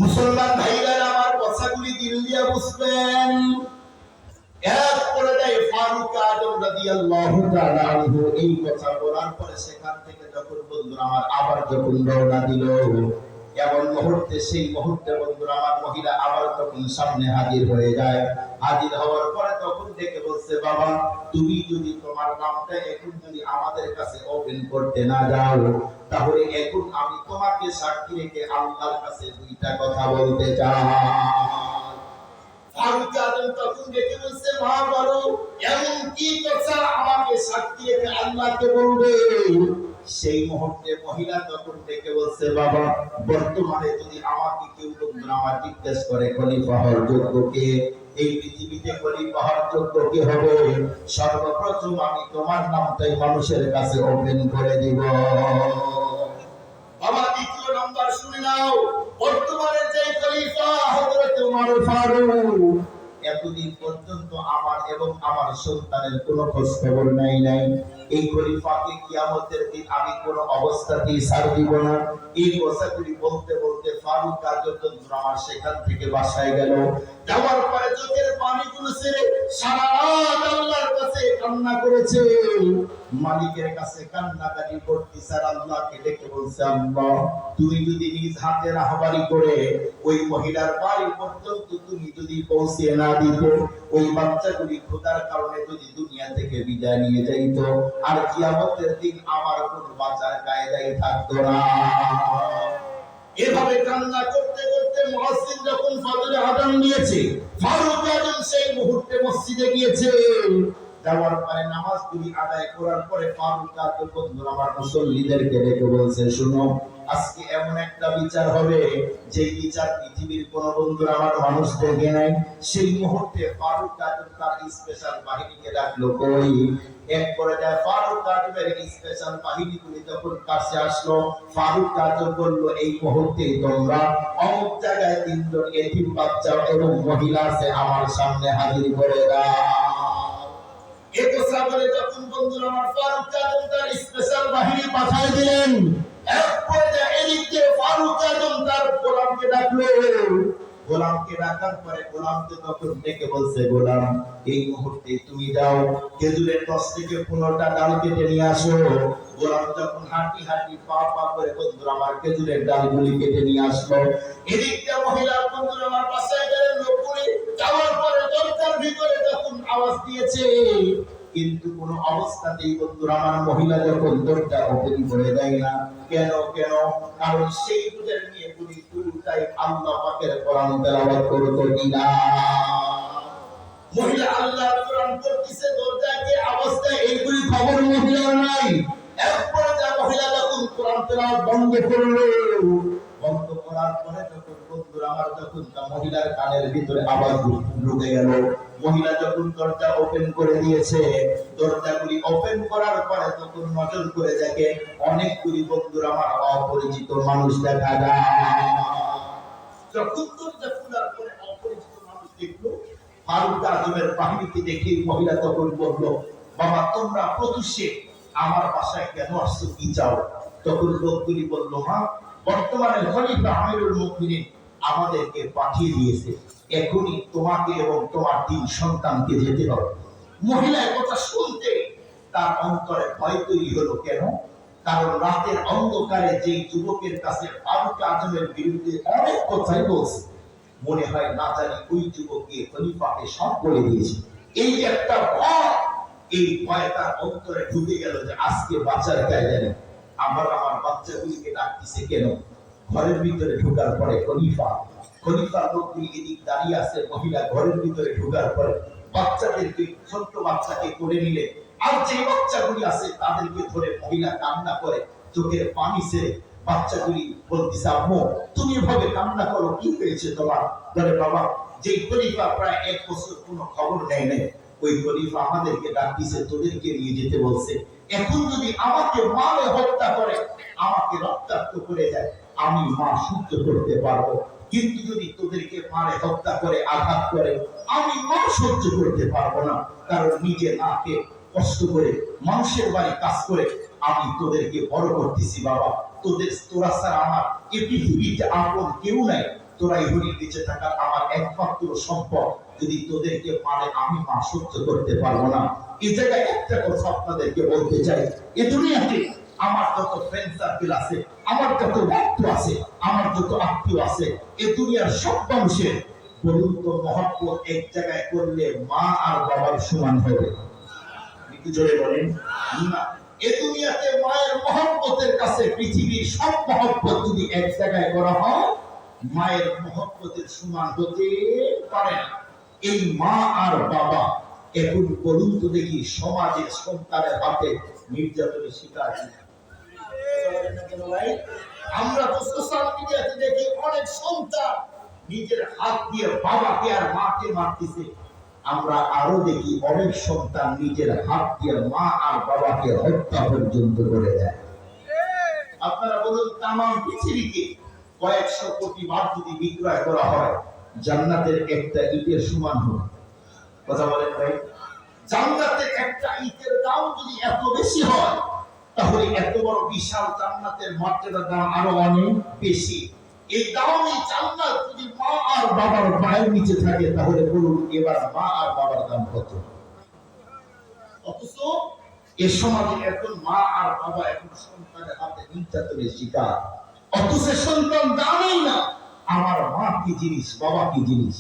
মুসলমান ভাইরা আমার কথাগুলি দিল দিয়া বুঝবেন। এক করে দেয় ফারুক আজম রাদিয়াল্লাহু তাআলা আনহু। এই কথা বলার পরে সেখান থেকে যখন বন্ধুরা আমার আবার যখন রওনা দিল, এমন মুহূর্তে সেই মুহূর্তে বন্ধুরা আমার মহিলা আবার তখন সামনে হাজির হয়ে যায়। হাজির হওয়ার পরে তখন ডেকে বলছে, বাবা তুমি যদি তোমার নামটা এখন যদি আমাদের কাছে ওপেন করতে না যাও, তাহলে এখন আমি তোমাকে সাক্ষী রেখে আল্লাহর কাছে দুইটা কথা বলতে চাই। ফারুক আজম তখন ডেকে বলছে, মা বলো এমন কি কথা আমাকে সাক্ষী রেখে আল্লাহকে বলবে? সেই মুহূর্তে মহিলা তখন ডেকে বলছে, বাবা বর্তমানে যদি আমাকে কেউ বন্ধুরা আমার জিজ্ঞেস করে খলিফা হওয়ার যোগ্য কে, এই পৃথিবীতে খলিফা হওয়ার যোগ্য কে হবে, সর্বপ্রথম আমি তোমার নামটাই মানুষের কাছে ওপেন করে দিব। বাবা দ্বিতীয় নাম্বার শুনে নাও, বর্তমানে যে খলিফা হযরত ওমর ফারুক, এতদিন পর্যন্ত আমার এবং আমার সন্তানের কোনো খোঁজ খবর নাই। এই খলিফাকে কিয়ামতের দিন আমি কোনো অবস্থাতেই ছাড় দিব না। এই কথাগুলি বলতে বলতে ফারুক আজম আমার সেখান থেকে বাসায় গেল। যাওয়ার পরে চোখের পানিগুলো ছেড়ে সারা রাত আল্লাহর কাছে কান্না করেছে। মালিকের কাছে কান্নাকাটি করতে স্যার আল্লাহকে ডেকে বলছে, আল্লাহ তুমি যদি নিজ হাতে রাহবারি করে ওই মহিলার বাড়ি পর্যন্ত তুমি যদি পৌঁছে না দিত, ওই বাচ্চাগুলি খোদার কারণে যদি দুনিয়া থেকে বিদায় নিয়ে যাইত, আর কিয়ামতের দিন আমার কোনো বাঁচার কায়দাই থাকতো না। এভাবে কান্না করতে করতে মুয়াজ্জিন যখন ফজরের আযান দিয়েছে, ফারুক আজম সেই মুহূর্তে মসজিদে গিয়েছে। যাওয়ার পরে নামাজগুলি আদায় করার পরে ফারুক আজম বন্ধুরা আমার মুসল্লিদেরকে ডেকে বলছে, শুনো আজকে এমন একটা বিচার হবে যে বিচার পৃথিবীর কোন বন্ধুরা আমার মানুষ দেখে নাই। সেই মুহূর্তে ফারুক আজম তার স্পেশাল বাহিনীকে ডাকলো। কই এক করে যায় ফারুক আজমের স্পেশাল বাহিনীগুলি যখন কাছে আসলো, ফারুক আজম বলল, এই মুহূর্তে তোমরা অমুক জায়গায় তিনজন এতিম বাচ্চা এবং মহিলা আছে আমার সামনে হাজির করে দাও। এই কথা বলে যখন বন্ধুরা আমার ফারুক আজম তার স্পেশাল বাহিনী পাঠিয়ে দিলেন, এরপরে এদিকে ফারুক আজম তার গোলামকে ডাকলো। গোলামকে ডাকার পরে গোলামকে তখন ডেকে বলছে, গোলাম এই মুহূর্তে তুমি যাও খেজুরের গাছ থেকে 15টা ডাল কেটে নিয়ে আসো। গোলাম যখন হাঁটি হাঁটি পা পা করে বন্ধুরা আমার খেজুরের ডালগুলি কেটে নিয়ে আসলো। এদিকে মহিলা বন্ধুরা আমার বাসায় গেলেন, লোকগুলি যাওয়ার পরে দরজার ভিতরে যখন আওয়াজ দিয়েছে, কিন্তু কোন অবস্থাতেই বন্ধুরা আমার মহিলা যখন দরজা ওপেন করে দেয় না। কেন? কারণ সেই দুধের নিয়ে পুরি পুরোটাই আল্লাহ পাকের কোরআন তেলাওয়াত করতে কিনা। মহিলা আল্লাহর কোরআন পড়তেছে, দরজাকে অবস্থায় এইগুলি খবর মহিলার নাই। এরপরে যা মহিলা যখন কোরআন তেলাওয়াত বন্ধ করলো, বন্ধ করার পরে যখন বন্ধুরা আমার যখন মহিলার কানের ভিতরে আওয়াজ ঢুকে গেল, মহিলা যখন দরজা ওপেন করে দিয়েছে, দরজাগুলি ওপেন করার পরে তখন নজর করে দেখে অনেকগুলি বন্ধুরা আমার অপরিচিত মানুষ দেখা যায়। যখন দরজা খোলার পরে অপরিচিত মানুষ দেখলো, ফারুক আজমের বাহিনীকে দেখে মহিলা তখন বলল, বাবা তোমরা প্রত্যুষে আমার বাসায় কেন আসছো, কি চাও? তখন লোকগুলি বলল, মা বর্তমানে খলিফা আমিরুল মুমিনিন আমাদেরকে পাঠিয়ে দিয়েছে, এখনই তোমাকে এবং তোমার 3 সন্তানকে যেতে হবে। মহিলার কথা শুনতে তার অন্তরে ভয় তৈরি হলো। কেন? কারণ রাতের অন্ধকারে যে যুবকের কাছে ফারুক আজমের বিরুদ্ধে অনেক কথাই বলছে, মনে হয় না জানি ওই যুবককে খলিফাকে সব বলে দিয়েছে। এই যে একটা ভয়, এই ভয় তার অন্তরে ঢুকে গেল যে আজকে বাঁচার কায়দা নেই। আমার বাচ্চাগুলিকে ডাকতেছে কেন? ঘরের ভিতরে ঢোকার পরে খলিফার লোকগুলি এদিক দাঁড়িয়ে আছে। মহিলা ঘরের ভিতরে ঢোকার পরে বাচ্চাদেরকে, ছোট্ট বাচ্চাকে করে নিলে, আর যে বাচ্চাগুলি আছে তাদেরকে ধরে মহিলা কান্না করে, চোখের পানি ছেড়ে বাচ্চাগুলি বলতেছে, আম্মু তুমি এভাবে কান্না করো, কি হয়েছে তোমার? বলে, বাবা যে খলিফা প্রায় 1 বছর কোনো খবর নেয় নাই, ওই খলিফা আমাদেরকে ডাকতেছে, তোদেরকে নিয়ে যেতে বলছে। এখন যদি আমাকে মারে হত্যা করে, আমাকে রক্তাক্ত করে যায়, আমি মা সহ্য করতে পারবো, কিন্তু যদি তোদেরকে মারে হত্যা করে, আঘাত করে, আমি মা সহ্য করতে পারবো না। কারণ নিজে নাকে কষ্ট করে মানুষের বাড়ি কাজ করে আমি তোদেরকে বড় করতেছি। বাবা তোরা ছাড়া আমার এই পৃথিবীতে আপন কেউ নাই, তোরাই হলি বেঁচে থাকার আমার একমাত্র সম্পদ। যদি তোদেরকে মারে আমি মা সহ্য করতে পারবো না। এই জায়গায় একটা কথা আপনাদেরকে বলতে চাই, এ দুনিয়াতে আমার যত ফ্রেন্ড সার্কেল আছে, আমার যত ভক্ত আছে, আমার যত আত্মীয় আছে, এই দুনিয়ার সব মানুষের বলুন তো মহব্বত এক জায়গায় করলে মা আর বাবার সমান হবে? একটু জোরে বলেন না। এই দুনিয়াতে মায়ের মহব্বতের কাছে পৃথিবীর সব মহব্বত যদি এক জায়গায় করা হয়, মায়ের মহব্বতের সমান হতে পারে না। এই মা আর বাবা এখন বলুন তো দেখি সমাজে সন্তানের হাতে নির্যাতনের শিকার কিনা? আমরা তো সোশ্যাল মিডিয়াতে দেখি অনেক সন্তান নিজের হাত দিয়ে বাবাকে আর মাকে মারতেছে। আমরা আরো দেখি অনেক সন্তান নিজের হাত দিয়ে মা আর বাবাকে হত্যা পর্যন্ত করে দেয়। আপনারা বলুন, তাম পৃথিবীকে কয়েকশো কোটি বার যদি বিক্রয় করা হয়, জান্নাতের একটা ইটের সমান হবে? কথা বলেন ভাই। জান্নাতের একটা ইটের দাম যদি এত বেশি হয়, তাহলে এত বড় বিশাল জান্নাতের মর্যাদার দাম আরো অনেক বেশি। এই দামি জান্নাত যদি মা আর বাবার পায়ের নিচে থাকে, তাহলে বলুন এবার মা আর বাবার দাম কত? অথচ এ সমাজে এখন মা আর বাবা এখন সন্তানের হাতে নির্যাতনের শিকার। অথচ সন্তান জানেই না আমার মা কি জিনিস, বাবা কি জিনিস।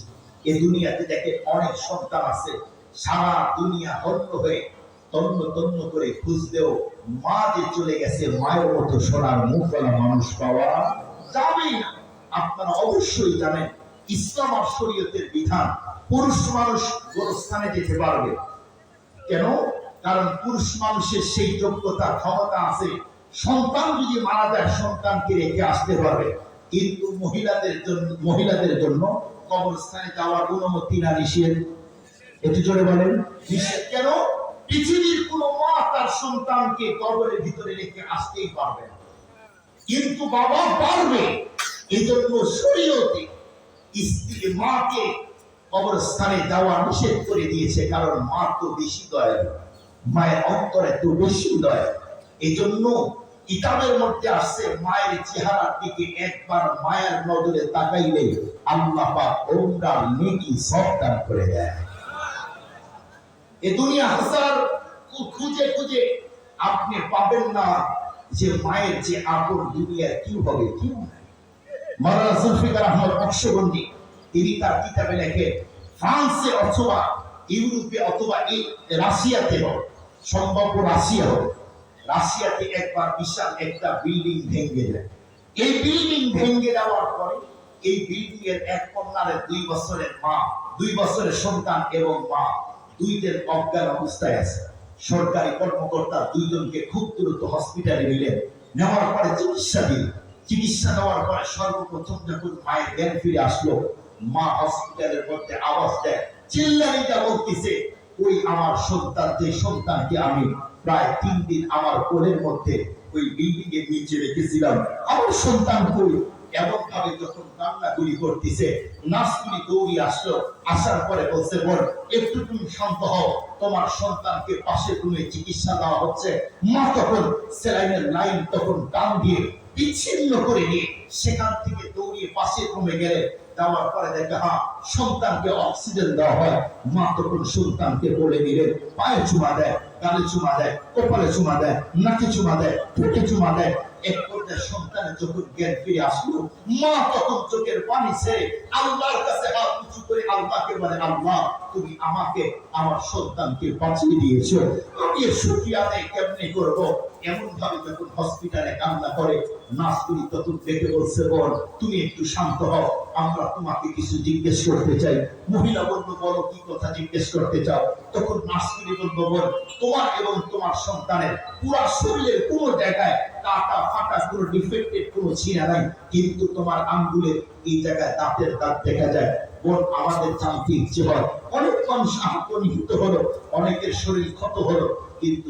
এ দুনিয়াতে দেখে অনেক সন্তান আছে সারা দুনিয়া হন্য হয়ে তন্ন তন্ন করে খুঁজলেও মা যে চলে গেছে, মায়ের মতো সোনার মুখওয়ালা মানুষ পাওয়া যাবেই না। আপনারা অবশ্যই জানেন ইসলাম আর শরীয়তের বিধান, পুরুষ মানুষ গোরস্থানে যেতে পারবে। কেন? কারণ পুরুষ মানুষের সেই যোগ্যতা ক্ষমতা আছে, সন্তান যদি মারা যায় সন্তানকে রেখে আসতে পারবে। কিন্তু মহিলাদের জন্য কবরস্থানে যাওয়ার অনুমতি না, নিষেধ। একটু জোরে বলেন নিষেধ। কেন? পৃথিবীর কোন মা তার সন্তানকে কবরের ভিতরে রেখে আসতেই পারবে না, কিন্তু বাবা পারবে। এই জন্য শরীয়তে স্ত্রী মাকে কবরস্থানে যাওয়া নিষেধ করে দিয়েছে, কারণ মা তো বেশি দয়ালু, মায়ের অন্তরে তো বেশি দয়া। এই জন্য কিতাবের মধ্যে আসছে মায়ের চেহারার দিকে একবার মায়ের নজরে তাকাইলে আল্লাহ পাক ওমরার নেকি সব দান করে দেয়। এই দুনিয়া হাজার খুঁজে খুঁজে আপনি পাবেন না যে মায়ের যে আপন দুনিয়ার কি হবে, কি মাওলানা জুলফিকার আহমদ বক্সবন্দি তিনি তার কিতাবে লেখে, ফ্রান্সে অথবা ইউরোপে অথবা এই রাশিয়াতে হোক, সম্ভাব্য রাশিয়া হোক, রাশিয়াতে একবার বিশাল একটা বিল্ডিং ভেঙে যায়। এই বিল্ডিং ভেঙে যাওয়ার পরে এই বিল্ডিং এর এক কন্যার 2 বছরের মা, 2 বছরের সন্তান এবং মা দুইজন অজ্ঞান অবস্থায় আছে। সরকারি কর্মকর্তা দুইজনকে খুব দ্রুত হসপিটালে নিলেন, নেওয়ার পরে চিকিৎসা দিল। চিকিৎসা দেওয়ার পরে সর্বপ্রথম যখন মায়ের জ্ঞান ফিরে আসলো, মা হসপিটালের মধ্যে আওয়াজ দেয়, চিল্লানিটা বলতেছে, ওই আমার সন্তান, যে সন্তানকে আমি প্রায় 3 দিন আমার কোলের মধ্যে ওই বিল্ডিং এর নিচে রেখেছিলাম, আমার সন্তান কই? এমন ভাবে যখন কান্নাগুলি করতেছে, নার্সগুলি দৌড়ে আসলো। আসার পরে বলছে, বোন একটু তুমি শান্ত হও, তোমার সন্তানকে পাশে রুমে চিকিৎসা দেওয়া হচ্ছে। মা তখন স্যালাইনের লাইন তখন টান দিয়ে বিচ্ছিন্ন করে নিয়ে সেখান থেকে দৌড়িয়ে পাশের রুমে গেলে, যাওয়ার পরে দেখে হ্যাঁ সন্তানকে অক্সিজেন দেওয়া হয়। মা তখন সন্তানকে বলে নিলেন, পায়ে চুমা দেয়, গালে চুমা দেয়, কপালে চুমা দেয়, নাকে চুমা দেয়, ঠোঁটে চুমা দেয়। এক পর্যায়ে সন্তানের যখন জ্ঞান ফিরে আসলো, মা তখন চোখের পানি ছেড়ে আল্লাহর কাছে হাত উঁচু করে আল্লাহকে বলে, আল্লাহ তুমি আমাকে আমার সন্তানকে বাঁচিয়ে দিয়েছো, আমি এর শুকরিয়া আদায় কেমনে করব? এমন ভাবে যখন হসপিটালে কান্না করে, নার্সগুলি তখন ডেকে বলছে, বোন তুমি একটু শান্ত হও, আমরা তোমাকে কিছু জিজ্ঞেস করতে চাই। মহিলা বলল, বলো কি কথা জিজ্ঞেস করতে চাও? তখন নার্সগুলি বলল, বোন তোমার এবং তোমার সন্তানের পুরো শরীরের কোনো জায়গায় কাটা ফাটা, কোনো ডিফেক্টেড, কোনো ছিঁড়া নাই, কিন্তু তোমার আঙ্গুলের এই জায়গায় দাঁতের দাঁত দেখা যায়। বোন আমাদের জানতে ইচ্ছে হয়, অনেক মানুষ আহত নিহত হলো, অনেকের শরীর ক্ষত হলো, কিন্তু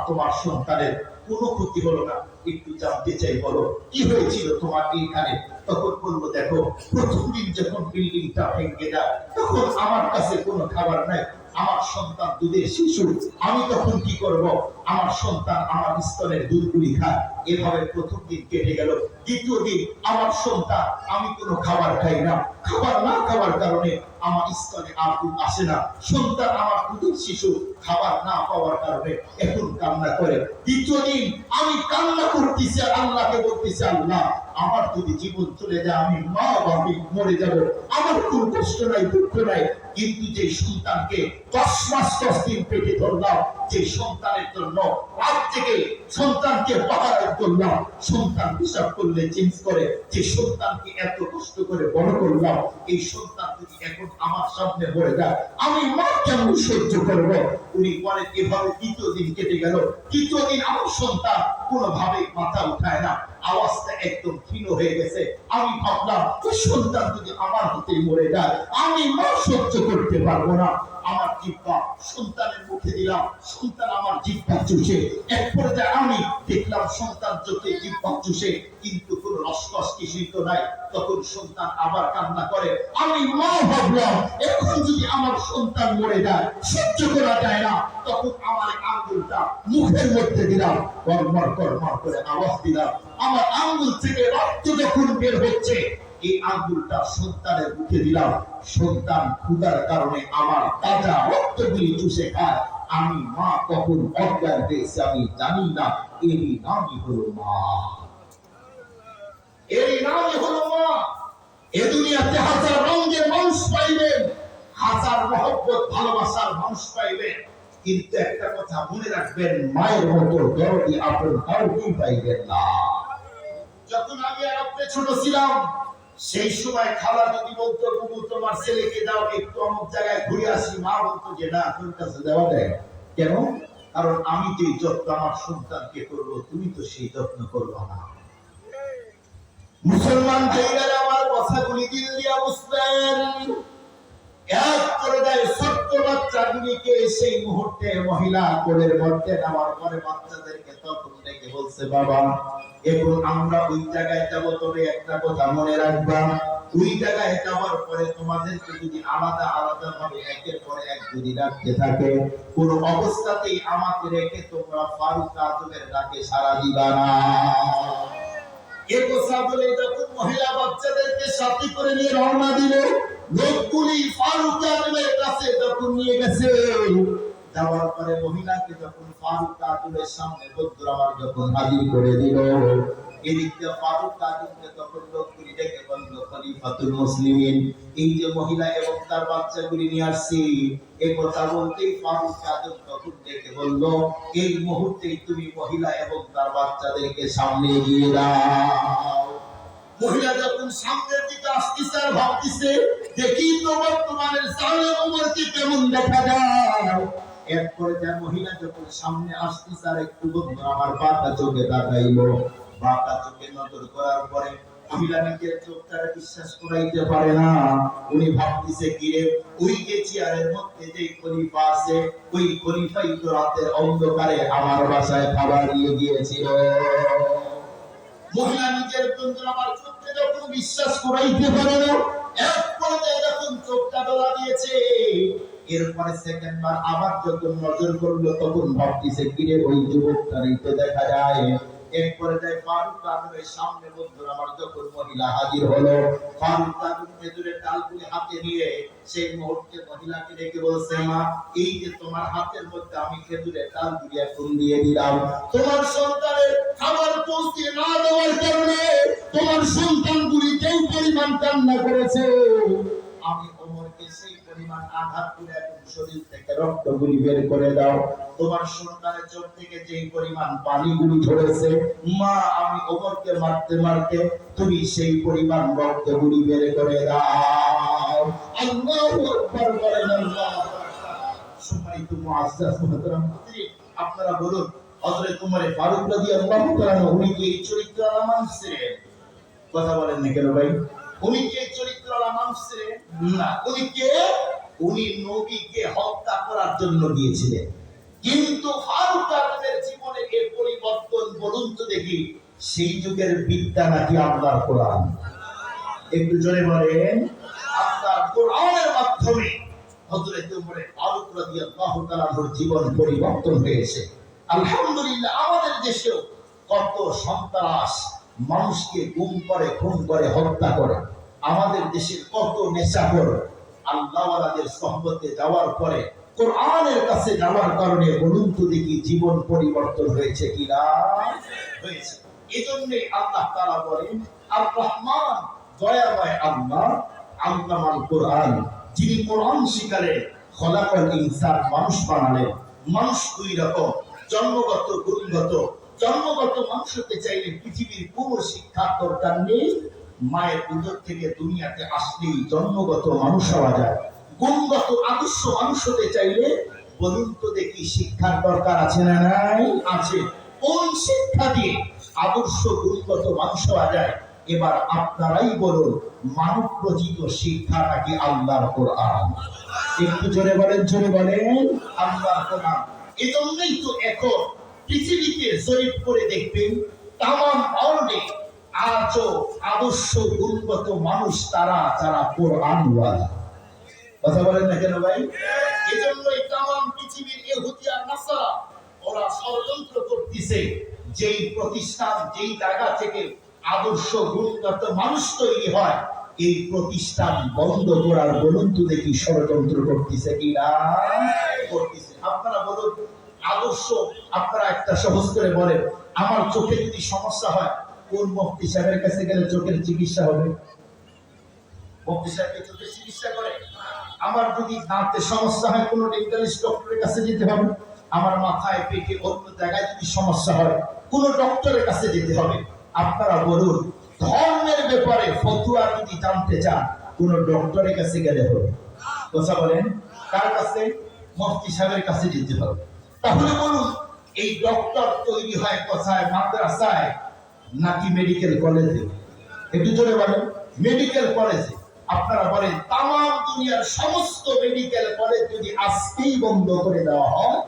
তোমার সন্তানের কোনো ক্ষতি হলো না। একটু জানতে চাই, বলো কি হয়েছিল তোমার এইখানে? তখন বলবো, দেখো প্রথম দিন যখন বিল্ডিংটা ভেঙে যায়, তখন আমার কাছে কোনো খাবার নাই, আমার সন্তান দুধের শিশু, আমি তখন কি করব? আমার সন্তান আমার স্তনের দুধগুলি খায়। এভাবে প্রথম দিন কেটে গেল। দ্বিতীয় দিন আমার সন্তান, আমি কোনো খাবার খাই না, খাবার না খাওয়ার কারণে আমার স্তনে আর দুধ আসে না। সন্তান আমার দুধের শিশু খাবার না পাওয়ার কারণে এখন কান্না করে। দ্বিতীয় দিন আমি কান্না করতেছি, আল্লাহকে বলতেছি, আল্লাহ আমার যদি জীবন চলে যায়, আমি মা বাবা মরে যাব, আমার কোনো কষ্ট নাই, দুঃখ নাই। কিন্তু যে সন্তানকে 10 মাস 10 দিন পেটে ধরলাম, যে সন্তানের জন্য রাত থেকে সন্তানকে পাহারা করলাম, সন্তান হিসাব করলে চেঞ্জ করে, যে সন্তানকে এত কষ্ট করে বড় করলাম, এই সন্তান যদি এখন আমার সামনে পড়ে যায়, আমি মা কেমন সহ্য করব? উনি বলেন এভাবে তৃতীয় দিন কেটে গেল। তৃতীয় দিন আমার সন্তান কোনোভাবে মাথা উঠায় না, আওয়াজটা একদম ক্ষীণ হয়ে গেছে। আমি ভাবলাম সন্তান যদি আমার হাতে মরে যায়, আমি মা সহ্য করতে পারবো না। আমার জিহ্বা সন্তানের মুখে দিলাম, সন্তান আমার জিহ্বা চুষে। এক পর্যায়ে আমি দেখলাম সন্তান চোখে জিহ্বা চুষে, কিন্তু কোনো রসকস কিছুই তো নাই। তখন সন্তান আবার কান্না করে। আমি মা ভাবলাম এখন যদি আমার সন্তান মরে যায়, সহ্য করা যায় না। তখন আমার আঙ্গুলটা মুখের মধ্যে দিলাম, কর্মর কর্মর করে আওয়াজ দিলাম। আমার আঙ্গুল থেকে রক্ত যখন বের হচ্ছে, এই আঙ্গুলটা সন্তানের মুখে দিলাম। সন্তান ক্ষুধার কারণে আমার তাজা রক্তগুলি চুষে খায়। আমি মা কখন অজ্ঞান হয়েছে আমি জানি না। এরই নামই হলো মা, এরই নামই হলো মা। এ দুনিয়াতে হাজার রঙের মানুষ পাইবেন, হাজার মহব্বত ভালোবাসার মানুষ পাইবেন, কিন্তু একটা কথা মনে রাখবেন, মায়ের মতো দরদি আপন কাউকেই পাইবেন না। যখন আমি আর আপনি ছোট ছিলাম, সেই সময় খালা যদি বলতো বুবু তোমার ছেলেকে দাও একটু অমুক জায়গায় ঘুরে আসি, মা বলতো যে না তোর কাছে দেওয়া যায়। কেন? কারণ আমি যে যত্ন আমার সন্তানকে করবো, তুমি তো সেই যত্ন করবো না। মুসলমান ভাইরা আমার কথাগুলি দিল দিয়া বুঝবেন। এক করে দেয় ছোট্ট বাচ্চাগুলিকে, সেই মুহূর্তে মহিলা কোলের মধ্যে নেওয়ার পরে বাচ্চাদেরকে তখন ডেকে বলছে, বাবা এখন আমরা ওই জায়গায় যাব, তবে একটা কথা মনে রাখবা, ওই জায়গায় যাওয়ার পরে তোমাদেরকে যদি আলাদা আলাদা ভাবে একের পর এক যদি রাখতে থাকে, কোন অবস্থাতেই আমাকে রেখে তোমরা ফারুক আজমের ডাকে সাড়া দিবা না। এই কথা বলে যখন মহিলা বাচ্চাদেরকে সাথে করে নিয়ে রওনা দিল, লোকগুলি ফারুক আজমের কাছে যখন নিয়ে গেছে, যাওয়ার পরে মহিলাকে যখন ফারুক আজমের সামনে বন্ধুর আমার যখন হাজির করে দিল, এদিকে ফারুক আজমকে তখন লোকগুলি ডেকে বলল, খলিফাতুল মুসলিমিন, এই যে মহিলা এবং তার বাচ্চাগুলি নিয়ে আসছি, এই কথা বলতেই ফারুক আজম তখন ডেকে বলল, এই মুহূর্তেই তুমি মহিলা এবং তার বাচ্চাদেরকে সামনে এগিয়ে দাও। মহিলা যখন সামনের দিকে আসতেছে আর ভাবতেছে, দেখি তো বর্তমানের সামনে উমরকে কেমন দেখা যায়। এরপরে যা মহিলা যখন সামনে আসতেছে আর একটু বন্ধু আমার বাঁকা চোখে তাকাইলো, বাঁকা চোখে নজর করার পরে মহিলা নিজের চোখটারে বিশ্বাস করাইতে পারে না। উনি ভাবতেছে কিরে, ওই যে চেয়ারের মধ্যে যে খলিফা আছে, ওই খলিফাই তো রাতের অন্ধকারে আমার বাসায় খাবার নিয়ে গিয়েছিল। মহিলা নিজের বন্ধু আমার চোখে যখন বিশ্বাস করাইতে পারে না, এক পর্যায়ে যখন চোখটা ডোলা দিয়েছে, এরপরে সেকেন্ডবার আবার যখন নজর করলো, তখন ভাবতেছে কিরে ওই যুবকটারই তো দেখা যায়। এরপরে যায় ফারুক আজমের সামনে বন্ধুরা আমার যখন মহিলা হাজির হলো, ফারুক আজম খেজুরের ডালগুলি হাতে নিয়ে সেই মুহূর্তে মহিলাকে ডেকে বলছে, মা এই যে তোমার হাতের মধ্যে আমি খেজুরের ডালগুলি এখন দিয়ে দিলাম, তোমার সন্তানের খাবার পৌঁছে না দেওয়ার কারণে তোমার সন্তানগুলি যেই পরিমাণ কান্না করেছে, আমি ওমরকে সেই পরিমাণ আঘাত করে এখন শরীর থেকে রক্তগুলি বের করে দাও। তোমার সন্তানের চোখ থেকে যেই পরিমাণ পানিগুলি ঝরেছে, মা আমি ওমরকে মারতে মারতে তুমি সেই পরিমাণ রক্তগুলি বের করে দাও। আল্লাহু আকবার বলেন। আল্লাহ সম্মানিত মুআজ্জাজ মুহতারাম, আপনারা বলুন হযরত ওমর ফারুক রাদিয়াল্লাহু তাআলা উনি কি এই চরিত্রওয়ালা মানুষ ছিলেন? কথা বলেন না কেন ভাই? উনি কি চরিত্রওয়ালা মানুষ ছিলেন? না। উনি কে? উনি নবীকে হত্যা করার জন্য গিয়েছিলেন। কিন্তু ফারুক আজমের জীবনে এর পরিবর্তন বলুন তো দেখি, সেই যুগের বিদ্যা নাকি আল্লাহর কোরআন? একটু জোরে বলেন। আল্লাহর কোরআনের মাধ্যমে হযরত ওমর ফারুক রাদিয়াল্লাহু তাআলার জীবন পরিবর্তন হয়েছে। আলহামদুলিল্লাহ আমাদের দেশেও কত সন্ত্রাস, মানুষকে গুম করে, খুন করে, হত্যা করে। আমাদের দেশের কত নেশাখোর, আল্লাহওয়ালাদের সহবতে যাওয়ার পরে কোরআনের কাছে যাওয়ার কারণে বলুন তো দেখি জীবন পরিবর্তন হয়েছে কিনা? হয়েছে। এজন্যই আল্লাহ তাআলা বলেন আর রহমান দয়াময় আল্লাহ আল্লামাল কোরআন, যিনি কোরআন শিখালেন, খলাকাল ইনসান মানুষ বানালেন। মানুষ দুই রকম, জন্মগত গুণগত। জন্মগত মানুষ হতে চাইলে পৃথিবীর কোনো শিক্ষার দরকার নেই, মায়ের উদর থেকে দুনিয়াতে আসলেই জন্মগত মানুষ হওয়া যায়। গুণগত আদর্শ মানুষ হতে চাইলে বলুন তো দেখি শিক্ষার দরকার আছে না নাই? আছে। কোন শিক্ষা দিয়ে আদর্শ গুণগত মানুষ হওয়া যায়? এবার আপনারাই বলুন, মানব রচিত শিক্ষা নাকি আল্লাহর কোরআন? একটু জোরে বলেন, জোরে বলেন। আল্লাহর কোরআন। এজন্যই তো এখন পৃথিবীতে জরিপ করে দেখবেন তামাম ওয়ার্ল্ডে আজও আদর্শ গুণগত মানুষ তারা যারা কোরআনওয়ালা। কথা বলেন না কেন ভাই? এজন্যই তামাম পৃথিবীর ইহুদি আর নাসারা ওরা ষড়যন্ত্র করতেছে, যেই প্রতিষ্ঠান যেই জায়গা থেকে আদর্শ গুণগত মানুষ তৈরি হয় এই প্রতিষ্ঠান বন্ধ করার বলুন তো দেখি ষড়যন্ত্র করতেছে কিনা? করতেছে। আপনারা বলুন আদর্শ, আপনারা একটা সহজ করে বলেন, আমার চোখে যদি সমস্যা হয় কোন মুফতি সাহেবের কাছে গেলে চোখের চিকিৎসা হবে? মুফতি সাহেব চোখের চিকিৎসা করে। আমার যদি দাঁতে সমস্যা হয় কোন ডেন্টালিস্ট ডক্টরের কাছে যেতে হবে। আমার মাথায় পেটে অন্য জায়গায় যদি সমস্যা হয় কোন ডক্টরের কাছে যেতে হবে। আপনারা বলুন ধর্মের ব্যাপারে ফতোয়া যদি জানতে চান কোন ডক্টরের কাছে গেলে হবে। কথা বলেন, কার কাছে? মুফতি সাহেবের কাছে যেতে হবে। তাহলে বলুন এই ডক্টর তৈরি হয় কোথায়? মাদ্রাসায় নাকি মেডিকেল কলেজে? একটু জোরে বলেন। মেডিকেল কলেজে। আপনারা বলেন তামাম দুনিয়ার সমস্ত মেডিকেল কলেজ যদি আজকেই বন্ধ করে দেওয়া হয়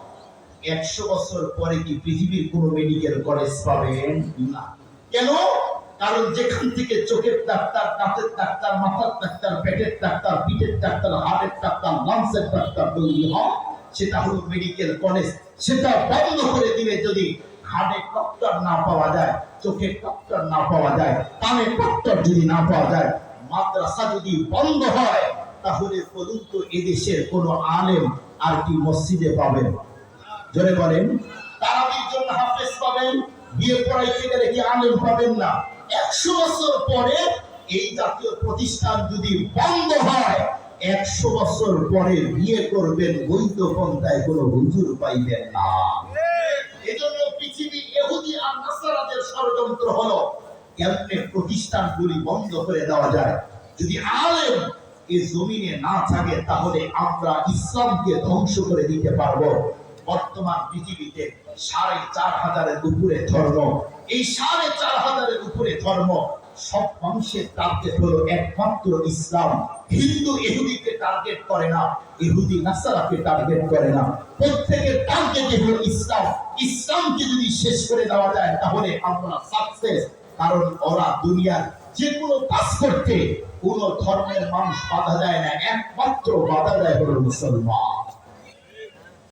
100 বছর পরে কি পৃথিবীর কোন মেডিকেল কলেজ পাবেন না? কেন? কারণ যেখান থেকে চোখের ডাক্তার, দাঁতের ডাক্তার, মাথার ডাক্তার, পেটের ডাক্তার, পিঠের ডাক্তার, হাড়ের ডাক্তার, লাংসের ডাক্তার তৈরি হয় সেটা হলো মেডিকেল কলেজ। সেটা বন্ধ করে দিলে যদি হাড়ের ডক্টর না পাওয়া যায়, চোখের ডক্টর না পাওয়া যায়, কানের ডক্টর যদি না পাওয়া যায়, মাদ্রাসা যদি বন্ধ হয়, তাহলে বলুন তো এদেশের কোন আলেম আর কি মসজিদে পাবেন? জোরে বলেন। তারাবির জন্য হাফেজ পাবেন, বিয়ে পড়াইতে গেলে কি আলেম পাবেন না? 100 বছর পরে এই জাতীয় প্রতিষ্ঠান যদি বন্ধ হয় 100 বছর পরে বিয়ে করবেন বৈধ পন্থায় কোন হুজুর পাইবেন না। এজন্য পৃথিবী ইহুদি আর নাসারাদের ষড়যন্ত্র হলো কেমনে প্রতিষ্ঠানগুলি বন্ধ করে দেওয়া যায়। যদি আলেম এই জমিনে না থাকে তাহলে আমরা ইসলামকে ধ্বংস করে দিতে পারবো। বর্তমান পৃথিবীতে 4500-এর উপরে ধর্ম। এই 4500-এর উপরে ধর্ম সব মানুষের টার্গেট হলো একমাত্র ইসলাম। হিন্দু ইহুদিকে টার্গেট করে না, ইহুদি নাসারাকে টার্গেট করে না। প্রত্যেকের টার্গেট হলো ইসলাম। ইসলামকে যদি শেষ করে দেওয়া যায় তাহলে আমরা সাকসেস। কারণ ওরা দুনিয়ার যে কোনো কাজ করতে কোন ধর্মের মানুষ বাধা দেয় না, একমাত্র বাধা দেয় হলো মুসলমান।